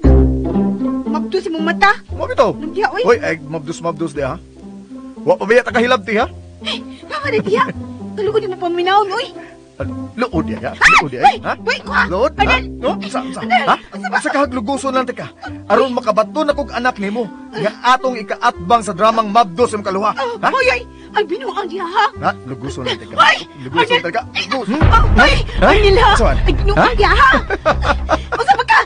Mabdo si mong mata. Mo bitaw. Nandiya, uy. Hoy, ay mabdus diha. Wa pa biya ta kahilab ti ha. Mama na diya. Kalugod mo paminahon, uy. Luod diha. Luod diha. Ha? Uy, kuha. Luod? Ha? Anan? No? Sa. Ha? Sa kahagluguson lang tika. Aron makabato na kog anak nimo. Nga atong ikaatbang sa dramang mabdus ang kaluha. Ha? Uy, ay. Albino ang diya, ha? Ha? Luguson lang tika. Ay! Luguson Anan? tika. Luguson. Ay, Ha? ay nila. Saan? Ay, ginoo Ha? ang diya, ha? Masama ka.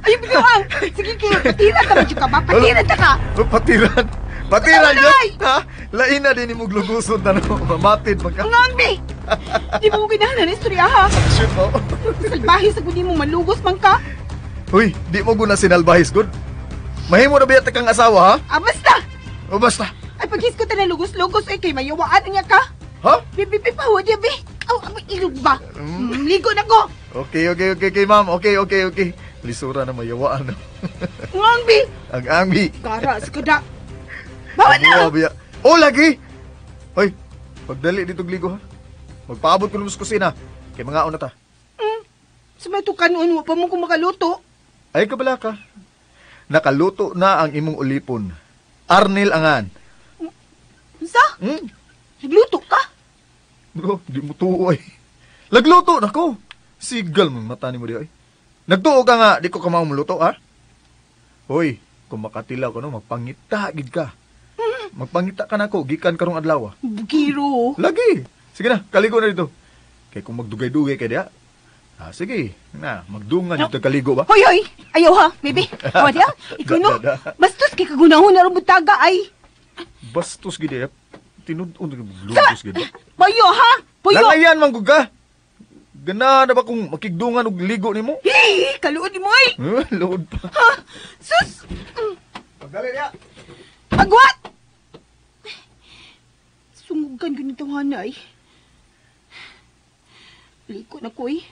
Ay, binuang. Sige, kayo. Patiran ka, medyo ka ba? Patiran ka ka. Patiran. Patiran Ano, yun. Nay? Ha? Lain na din imong luguson na no. Mamatid man ka. Ang angbi. Di mo ginahan na istorya, ha? Shoot mo. Salbahe sa gudi mo malugos man ka. Uy, di mo guna sinalbahis good. Mahimo na biya kang asawa, ha? Ah, basta. O basta. Ay, paghis ko tayo lugos-lugos, eh, kay mayawaan niya ka. Ha? Bibi, pawa diya, bi. Aw, may ilog ba? Ligo na ko. Okay, ma'am. Okay. Lisura na mayawaan. No? Ang angbi. Ang angbi. Gara, skada. Bawa na. Biya. Oh, lagi! Hoy, pagdali dito gligo, ha? Magpaabot ko naman sa kusina. Kay mga una ta. Sa may tukanon mo pa mo kung makaluto. Ay, kabala ka. Nakaluto na ang imong ulipon. Arnel Angan. Sa? Hmm? Nagluto ka? Bro, di mo tuo ay. Lagluto na ko. Sigal mo mata ni mo di ay. Nagtuo ka nga, di ko kamao maluto, ha? Hoy, kung makatilaw ka no, magpangita gid ka. Magpangita ka na ko, gikan karong adlaw. Bugiro. Lagi. Sige na, kaligo na dito. Kaya kung magdugay-dugay kay diya. Sige. Na, magdungan dito kaligo ba? Hoy, hoy. Ayaw ha, baby. Awa diya. Ikaw no. Da. Bastos kay kagunahon na rin butaga ay. Bastos gid diya. Tinud-on lugos gid. Bayo ha. Bayo. Langayan man gud ka. Gana na ba kung makigdungan og ligo nimo? Hey, kaluod mo ay. Load pa. Ha? Sus. Pagdali diya. Agwat. Sungugan ganito hanay. Liko na ko eh.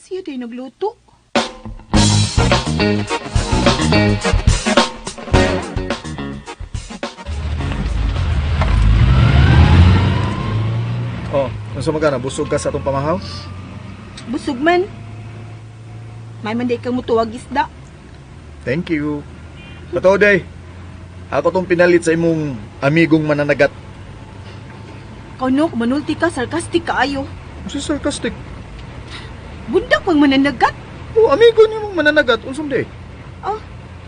Siya day nagluto. Oh, nasa magana busog ka sa atong pamahaw? Busog man. May manday kang mutuwag isda. Thank you. Totoo day. Ako tong pinalit sa imong amigong mananagat. Kano, manulti ka, sarkastik ka ayo. Si sarcastic. Bundak pang mananagat. Oh, amigo niyo mong mananagat. Unsam day? Ah,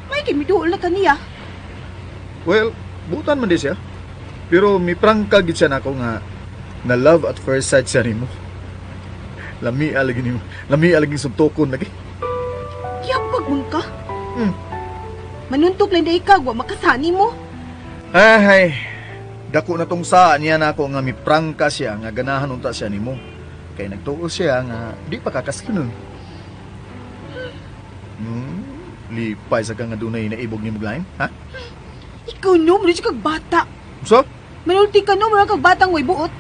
may kimiduol na kaniya. Well, butan man di siya. Pero may prangka gid siya nako nga na love at first sight siya nimo. Lami alagi nimo. Lami alagi suntokon lagi. Kiyapag mong ka. Hmm. Manuntok lang day ka, wa makasani mo. Ay, dako na tong saa niya nako nga mi prangka siya nga ganahan unta siya nimo. Kay nagtuo siya nga di pa kakaskinon. Lipay sa kang nga dunay naibog ni Muglain, ha? Ikaw no, muna siya kag bata. So? Manulti ka no, muna kag batang way buot.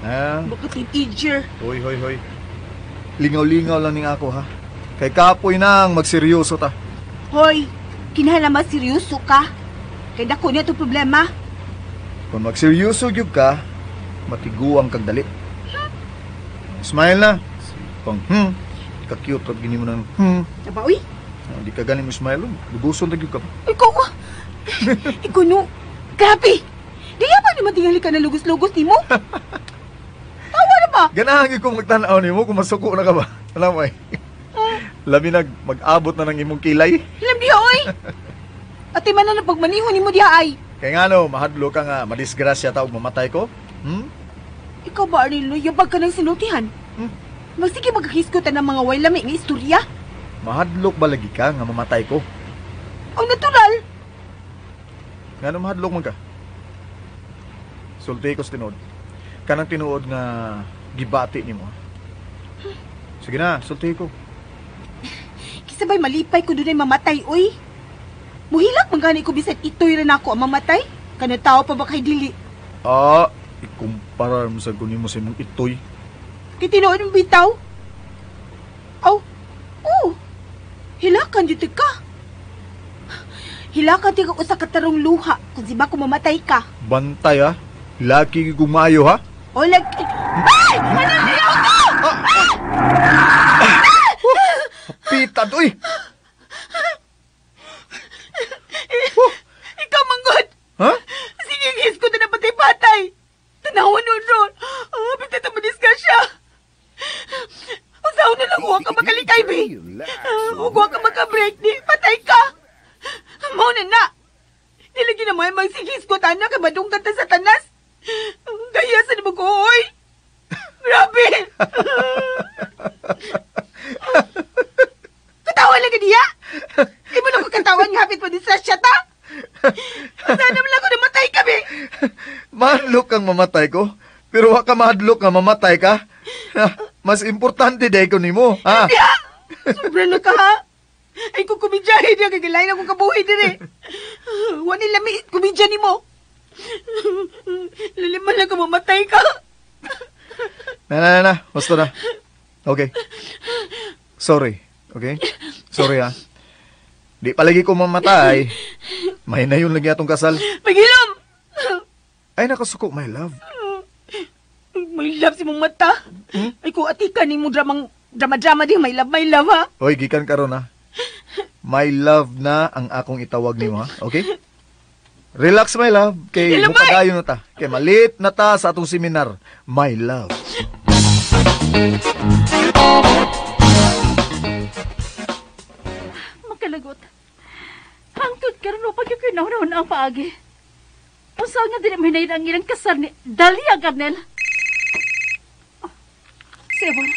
Ah, Baka teenager. hoy. Lingaw-lingaw lang ning ako ha. Kay kapoy nang magseryoso ta. Hoy, kinahanglan seryoso ka. Kay dako niya to problema. Kung magseryoso gyud ka, matiguang kag dali. Smile na. Kung ka-cute at gini mo ng Aba, uy. Hindi ka ganin mo smile. Luguson na gyud ka pa. Ikaw ah. Ikaw no. Grabe. Di ba naman tingali ka na lugos-lugos ni mo? Tawa na ba? Ganahan gyud kong magtanaw nimo kung masuko na ka ba. Alam mo eh. Labi mag-abot na ng imong kilay. Alam niya, oy. Ati man na pagmanihon ni mo diha ay. Kaya nga no, mahadlo ka nga, madisgrasya ta og mamatay ko. Ikaw ba, Arnilo, yabag ka ng sinultihan? Magsige magkakiskot ng mga way lami ng istorya? Mahadlok ba lagi ka nga mamatay ko? Ang natural. Nga no mahadlok man ka? Sulti ko sa tinuod. Kanang tinuod nga gibati nimo. Sige na, sulti ko. Kisabay malipay ko doon ay mamatay, oy. Muhilak manggani ko bisan itoy rin ako ang mamatay. Kanang tao pa ba kay dili? Ikumpara mo sa kunin mo sa imong itoy. Kitinood mo bitaw? Aw, hilakan dito ka. Hilakan di ka usa katarong luha kung si ba kung mamatay ka. Bantay ha? Laki gumayo ha? O lagi... Ay! Manaliyaw ka! Pitad, uy! Ikaw manggod! Ha? Sige, gis ko na patay-patay. Tanawan nun ron. Pagtatamadis ka siya. Usaw na lang, huwag ka makalikay, be. Huwag ka makabreak, di. Patay ka. Mauna na. Nilagi na may magsigis ko, tana, kabadong kanta sa tanas. Gaya sa naman ko, oy. Grabe. Katawa lang ka diya. Di mo na ko katawan nga hapit pa din sa syata. Sana mo lang ko namatay kami. Mahadlok kang mamatay ko. Pero wa ka mahadlok nga mamatay ka. Mas importante day ko nimo, ha? Diya! Sobra na ka, ha? Ay, kung kumidyahin niya, kagalain akong kabuhay din eh. Wani lami, kumidya ni mo. Laliman lang ka mamatay ka. Na. Basta na. Okay. Sorry. Okay? Sorry, ha? Di palagi ko mamatay. May na yun lagi atong kasal. Pagilom! Ay, nakasuko, my love. May love si mong mata. Ay, kung atika ni mo drama-drama din, may love, ha? Hoy, gikan karon ha. My love na ang akong itawag nimo, ha? Okay? Relax, my love. Kay mukadayon na ta. Kay malit na ta sa atong seminar. My love. Magkalagot. Hangtod karon mo pagkakinaw na ang paagi. Usaw nga din may ang ilang kasal ni Dalia Garnel. Sebon.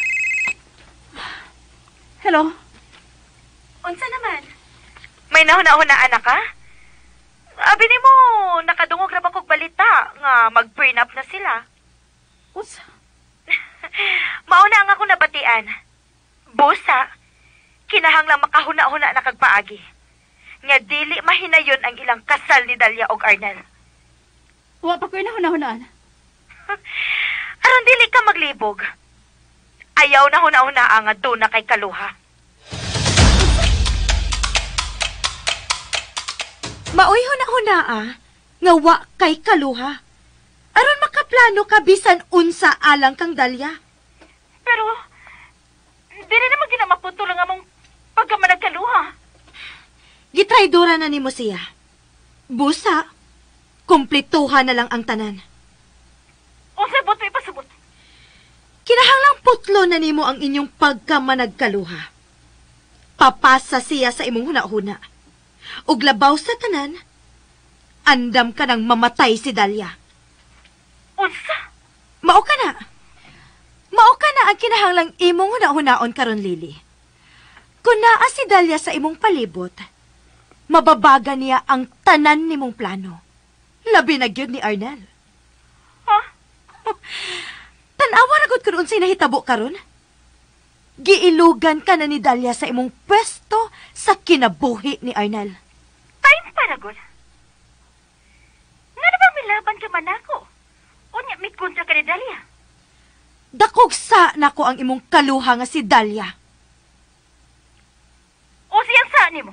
Hello? Unsa naman? May nahuna-hunaan na ka? Abi ni mo, nakadungog ra ba kog balita nga mag-prenup na sila. Unsa? Mauna ang ako nabatian. Busa, kinahanglang makahuna-huna na kag paagi. Nga dili mahinayon ang ilang kasal ni Dalia og Arnel. Wa pa ko hunahunaan. Aron dili ka maglibog. Ayaw na huna-huna nga doon na kay Kaluha. Maoy huna-huna nga wa kay Kaluha. Aron makaplano ka bisan unsa alang kang Dalia. Pero, dili naman ginamapunto lang among pagkamanag Kaluha. Gitraydora na nimo siya. Busa, kumplituhan na lang ang tanan. O sabot may pasabot. Kinahanglang putlo na nimo ang inyong pagkamanag Kaluha. Papasa siya sa imong huna-huna. Ug labaw sa tanan, andam ka nang mamatay si Dalia. Unsa? Mao ka na. Mao ka na ang kinahanglang imong huna-hunaon karon, Lily. Kung naa si Dalia sa imong palibot, mababaga niya ang tanan nimong plano. Labi na gyud ni Arnel. Ha? Tanawa na gud kun unsay nahitabo karon. Giilugan ka na ni Dalia sa imong pwesto sa kinabuhi ni Arnel. Time pa na gud. Human ka man ako. Unya, may kontra ka ni Dalia. Dakog sa na ko ang imong kaluha nga si Dalia. O siyang saan ni mo?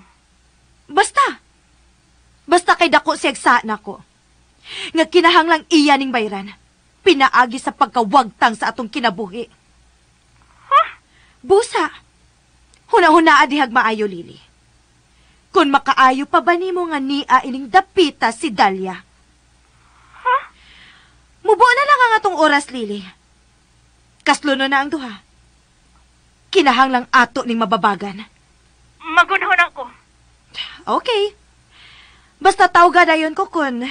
Basta kay dako siyag sa na ko. Nga kinahanglang iya ning bayran. Pinaagi sa pagkawagtang sa atong kinabuhi. Huh? Busa. Huna-huna adihag maayo, Lili. Kung makaayo pa ba nimo nga niya ining dapita si Dalia? Huh? Mubo na lang ang atong oras, Lili. Kasluno na ang duha. Kinahanglang ato ning mababagan. Magunahon ako. Okay. Basta tawga dayon ko kun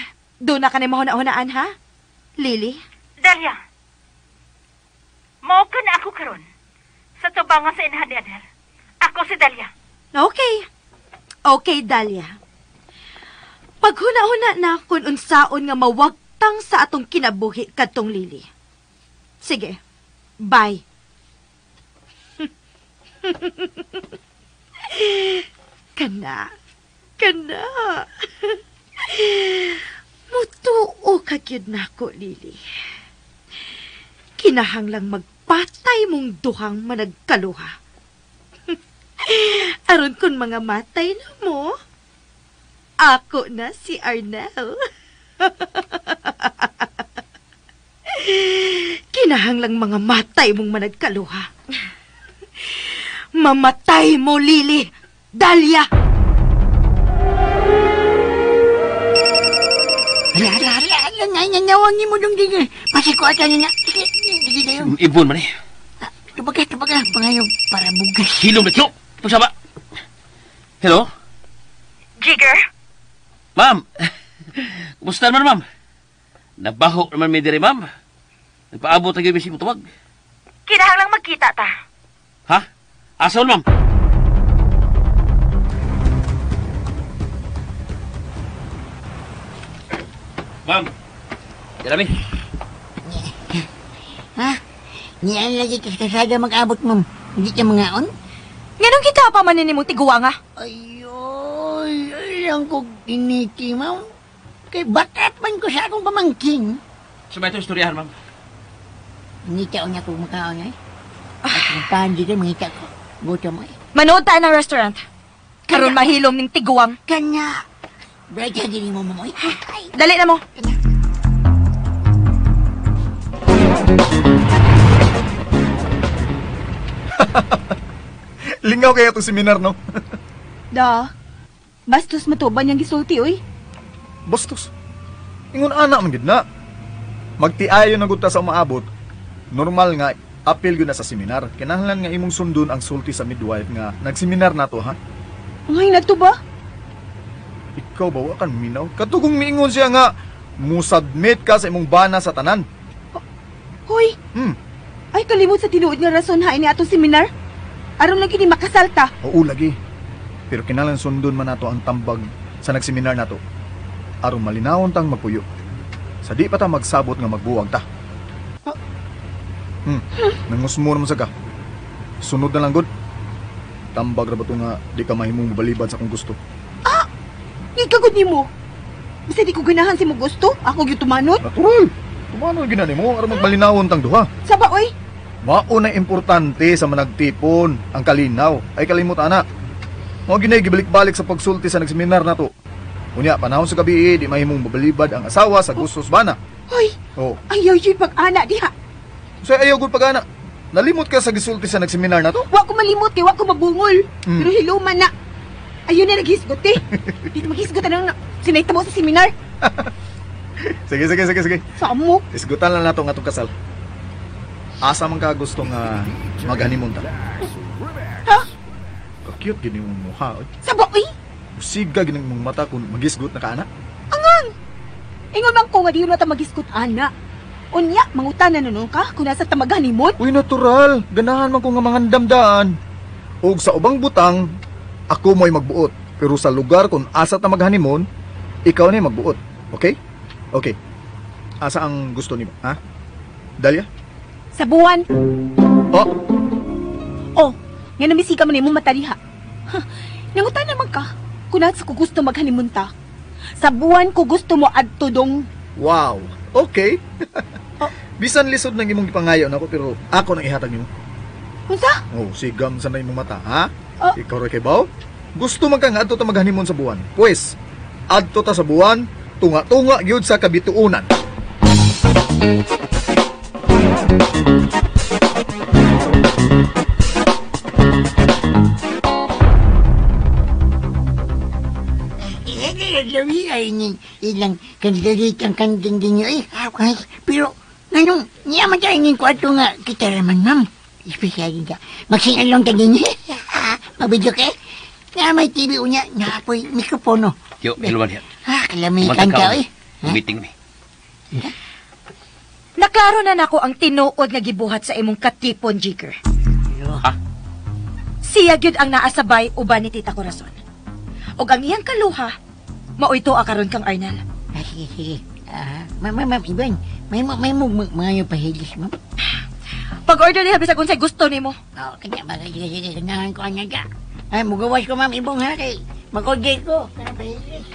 doon na ka na mahuna-hunaan, ha? Lili? Dalia, mao ka na ako karon. Sa tubangan sa inahan ni Adel. Ako si Dalia. Okay. Okay, Dalia. Paghuna-huna na kun unsaon nga mawagtang sa atong kinabuhi kadtong Lili. Sige. Bye. Kana. Mutuo ka gyud nako, Lili. Kinahanglang magpatay mong duhang managkaluha. Aron kun mga matay na mo, ako na si Arnel. Kinahanglang mga matay mong managkaluha. Mamatay mo, Lili! Dalia! Nanyawangin mo dong digil. Pasiko ata niya na. Sige kayo. Ibon man eh. Tubaga, pangayo para bugas. Hilom na kilo. Pagsaba. Hello? Jigger? Ma'am. Kumusta naman, ma'am? Nabaho naman may diri, ma'am. Nagpaabot ang gawin mo tuwag. Kinahanglang magkita ta. Ha? Asaw, ma'am? Ma'am. Yarami. Ha? Niyan lagi kasada mag-abot mo. Hindi ka mangaon? Nganong kita pa manin mong tiguwa nga? Ayoy, alam ko giniki, ma'am. Kay bakat man ko sa akong pamangkin. Sa ba ito istoryahan, ma'am? Ngita ko niya kung makaon eh. At nagpahan dito, mangita ko. Buto mo eh. Manood tayo ng restaurant. Karon mahilom ning tiguwang. Kanya. Bright ka din mo, mamoy. Ay, Dali na mo. kanya. Lingaw kaya itong seminar, no? Da, bastos matuban niyang gisulti, oy. Bastos. Ingon anak man gid na. Magtiayo na gud ta sa umaabot. Normal nga apil gyud na sa seminar. Kinahanglan nga imong sundon ang sulti sa midwife nga nagseminar nato, ha? Ngay na to ba? Ikaw ba wa kan minaw? Katugong miingon siya nga musubmit ka sa imong bana sa tanan. Hoy, Hmm. ay kalimot sa tinuod nga rason hain ni atong seminar. Aron lagi ni makasalta. Oo lagi. Pero kinahanglan sundon man nato ang tambag sa nagseminar nato. Aron malinawon tang magpuyo. Sa di pa ta magsabot nga magbuwag ta. Nangusmo naman sa ka. Sunod na lang gud. Tambag ra ba to nga di ka mahimong mabalibad sa kung gusto. Ikagod ni mo. Bisa di ko ganahan si mo gusto. Ako gyud tumanod. Natural. Tumano yung ginani mo aron magmalinawon tang duha. Saba, oy. Mao na importante sa managtipon ang kalinaw. Ay kalimutan na. Mao ginay gibalik-balik sa pagsulti sa nagseminar nato. Unya panahon sa gabi di mahimong mabalibad ang asawa sa gustos bana. Hoy, Oh, ayaw yun pag-ana diha. so ayaw gud pagana. Nalimot ka sa gisulti sa nagseminar nato? Wa ko malimot kay wa ko mabungol. Hmm. Pero hiluman na. Ayun na naghisgot eh. Di maghisgot na sinaytamo sa seminar. Sige. Sa amo. Isgutan lang nato nga itong kasal. Asa man ka gusto nga mag-honeymoon ta? Ha? Ka-cute gini mong mukha. Oy. Saba, oy. Usiga gini mong mata kung magisgot na ka anak. Ingon man ko nga di na ta maghisgot ana. Unya, mangutanan na nun ka kung nasa tamaghanimon. Uy, natural. Ganahan man ko nga mga damdaan. Og sa ubang butang, ako mo'y magbuot. Pero sa lugar kung asa ta mag-honeymoon, ikaw na magbuot. Okay? Okay. Asa ang gusto nimo, ha? Dalia? Sa buwan. Oh, Oh, nga namisika man mo mata diha. Nangutan naman ka kung nasa ko gusto maghanimon ta. Sa buwan ko gusto mo adto dong Wow, okay. Bisan lisod nang imong gipangayo nako pero ako nang ihatag nimo. Unsa? Oh, sigam sa na imong mata, ha? Oh. Ikaw ray kay baw? Gusto man kang adto ta maghanimon sa buwan. Pues, adto ta sa buwan, tunga-tunga gyud sa kabituunan. Lawi ay ilang kandidatang kanding ay pero anong niya matayangin ko ato nga kita raman ma'am. Espesyal ka. Magsingalong ka din mabidyo ka. Nga may TV unya nga apoy mikropono. Yo, iluman yan. Kalamikan ka eh. Meeting mi. Naklaro na nako ang tinuod nga gibuhat sa imong katipon, Jigger. Ha? Siya gyud ang naasabay uban ni Tita Corazon. Og ang iyang kaluha, maoy to karon kang Arnel. Sige. Ma'am, Iban, may mga pahilis, ma'am. Pag-order niya bisag unsay gusto nimo. Oo, kanya ba? Sige, ganahan ko anya ka. Ay, mugawas ko, ma'am, ibong hari. Mag-order ko. Kaya pahilis.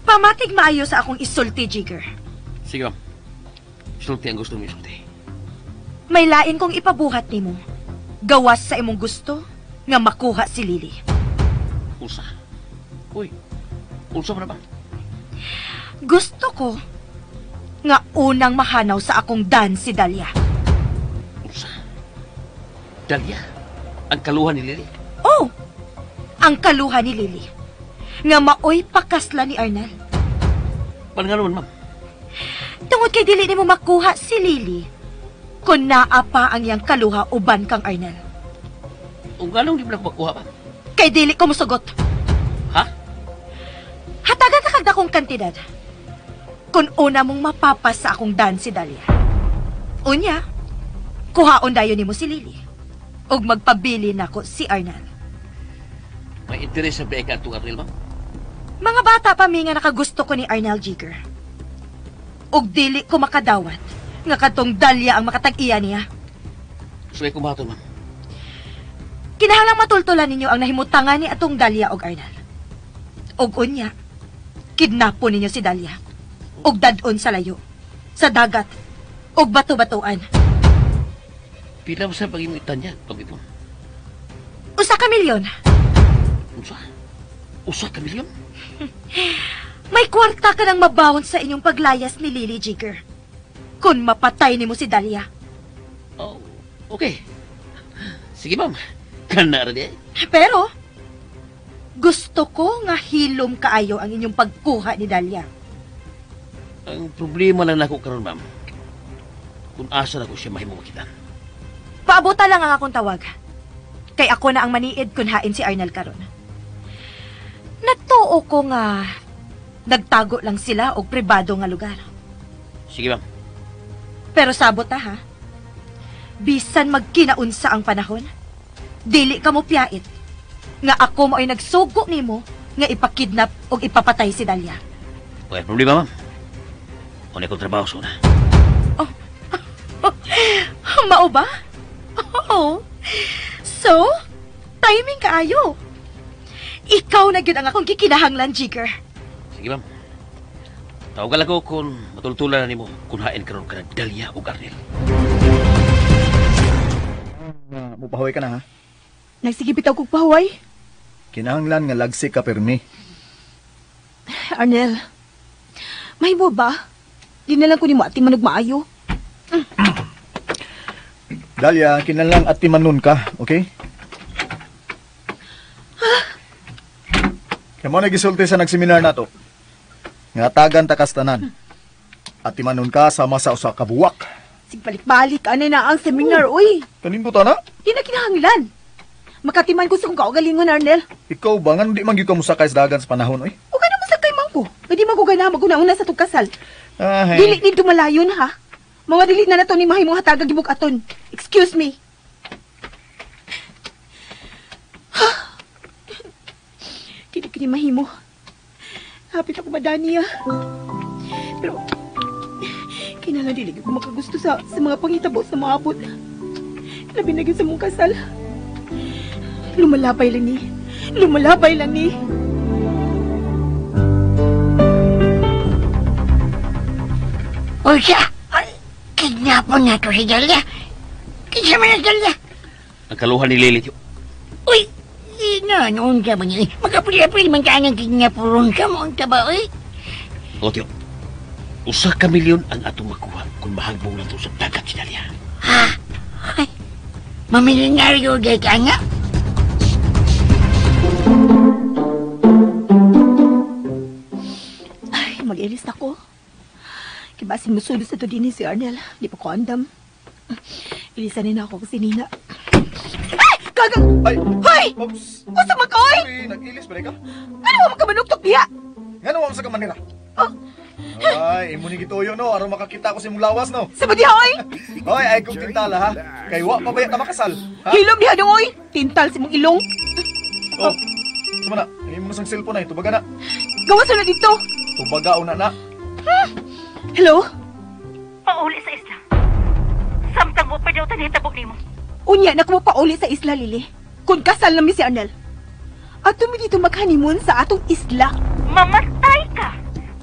Pamatig maayo sa akong isulti, Jigger. Sige, ma'am. Sulti ang gusto mo isulti. May lain kong ipabuhat nimo. Gawas sa imong gusto nga makuha si Lily. Usa. Uy, unsa man na ba? Gusto ko nga unang mahanaw sa akong dan si Dalia. Unsa? Dalia? Ang kaluhan ni Lily? Oh! Ang kaluha ni Lily. Nga maoy pakasla ni Arnel. Paano nga naman, ma'am? Tungod kay dili nimo makuha si Lily, kung naa pa ang iyang kaluha uban kang Arnel. O ganong di mo nakuha pa? Kay dili ko musugot. Ha? Hatagan ka kag dakong kantidad. Kung una mong mapapas sa akong dan si Dalia. Unya, kuhaon dayon nimo si Lily. Og magpabili nako si Arnel. May interes sa beka itong Arnel, ma'am? Mga bata pa mi nga nakagusto ko ni Arnel Jigger. Og dili ko makadawat nga katong Dalia ang makatag-iya niya. Suway kumaton, ma'am. Kinahanglang matultulan ninyo ang nahimutangan ni atong Dalia og Arnel. Og unya, kidnapo ninyo si Dalia. Og dadon sa layo, sa dagat, og bato-batuan. Pila mo sa pag-imitan niya, pag-ipon? Usa ka milyon. Unsa? Usa ka milyon? May kwarta ka nang mabawon sa inyong paglayas ni Lily Jigger. Kung mapatay ni mo si Dalia. Oh, okay. Sige, ma'am. Kanara di. Pero, gusto ko nga hilom kaayo ang inyong pagkuha ni Dalia. Ang problema lang nako karon, ma'am. Kung asa na ko siya mahimukitan. Paabuta lang ang akong tawag. Kay ako na ang maniid kung hain si Arnel karon. Natuo ko nga nagtago lang sila og pribado nga lugar. Sige, ma'am. Pero sabot ha. Bisan magkinaunsa ang panahon, dili ka mo piyait nga ako mo ay nagsugo nimo nga ipakidnap og ipapatay si Dalia. Okay, problema, ma'am. Kung ko trabaho suna. Oh. Mao ba? Oh. So, timing kaayo. Ikaw na gyud ang akong gikinahanglan, Jigger. Sige, ma'am. Tawagan ako kung matultulan na nimo kung hain karon ka ng Dalia o Arnel. Mupahoy ka na, ha? Nagsige bitaw kog pahuway. Kinahanglan nga lagsi ka permi. Arnel, mahimo ba? Di na lang ko ni mo ati manug maayo. Dalia, kinahanglan at timanon ka, okay? Kaya mo nagisulti sa nagseminar na to. Nga tagan takastanan. At timanon ka sama sa usa ka buwak. Sig balik-balik anay na ang seminar, uy. Kanin po ta na? Di na kinahanglan. Makatiman ko sa kong kaugalingon, Arnel. Ikaw ba nga di man gyud ka musakay sa dagan sa panahon, oy? O ka naman sa kay man ko. Nga di magugana maguna-una sa tugkasal. Ah, Dili ni dumalayon, ha? Mga dili na nato ni mahimong hatagag gibuk aton. Excuse me. Kini mahimo. Hapit ako madani, Pero, kinala dili ko makagusto sa mga pangitabo sa mga abot. Labi na gyud sa mong kasal. Lumalapay lang ni. Lumalabay lang ni. O siya, kidnapon na to si Dalia. Kinsa man na Dalia? Ang kaluhan ni Lili, tiyo. Uy, noon ka ba niya? Magkapuli-apuli man ka ng kidnapuron ka mo. Ka ba, uy? O, tiyo. Usa ka milyon ang atong makuha kung mahalbong na to sa dagat si Dalia. Ha? Ay, mamilinaryo gay ka nga? Ay, mag-ilis ako. Kibasin mo sulos ito din si Arnel. Di pa ko andam. Ilisanin na ako kasi Nina. Ay! Gagang! Ay! Hoy! Oops! Usa man ka, oy! Sorry, nag-ilis ba ka? Ano mo magkamanuktok diha? Nga naman sa kamanira. Oh, Ay, imo ni gituyo no, aron makakita ko sa imong lawas no. sa diha, oy! Hoy, ay kong tintala ha. Kay wa pa baya ka makasal. Ha? Hilom diha dong, oy! Tintal si mong ilong. Oh. Sama na, imo na sang cellphone ay tubaga na. Gawas na dito. Tubaga una na. Hello? Pauli sa isla. Samtang mo pa daw tanhitabok nimo. Unya, nakuha pa uli sa isla, Lili. Kung kasal namin si Arnel. At tumi dito mag-honeymoon sa atong isla. Mamatay ka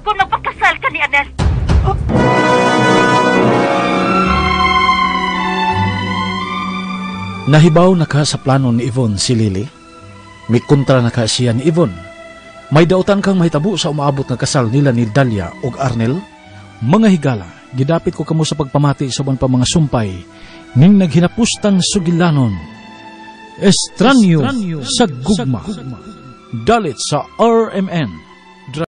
kung magpakasal ka ni Arnel. Nahibaw na ka sa plano ni Yvonne si Lily. May kontra na ka siya ni Yvonne. May dautan kang mahitabo sa umaabot nga kasal nila ni Dalia ug Arnel. Mga higala, gidapit ko kamo sa pagpamati sa uban pa mga sumpay ning naghinapustang sugilanon. Estranyo sa gugma. Dalit sa RMN.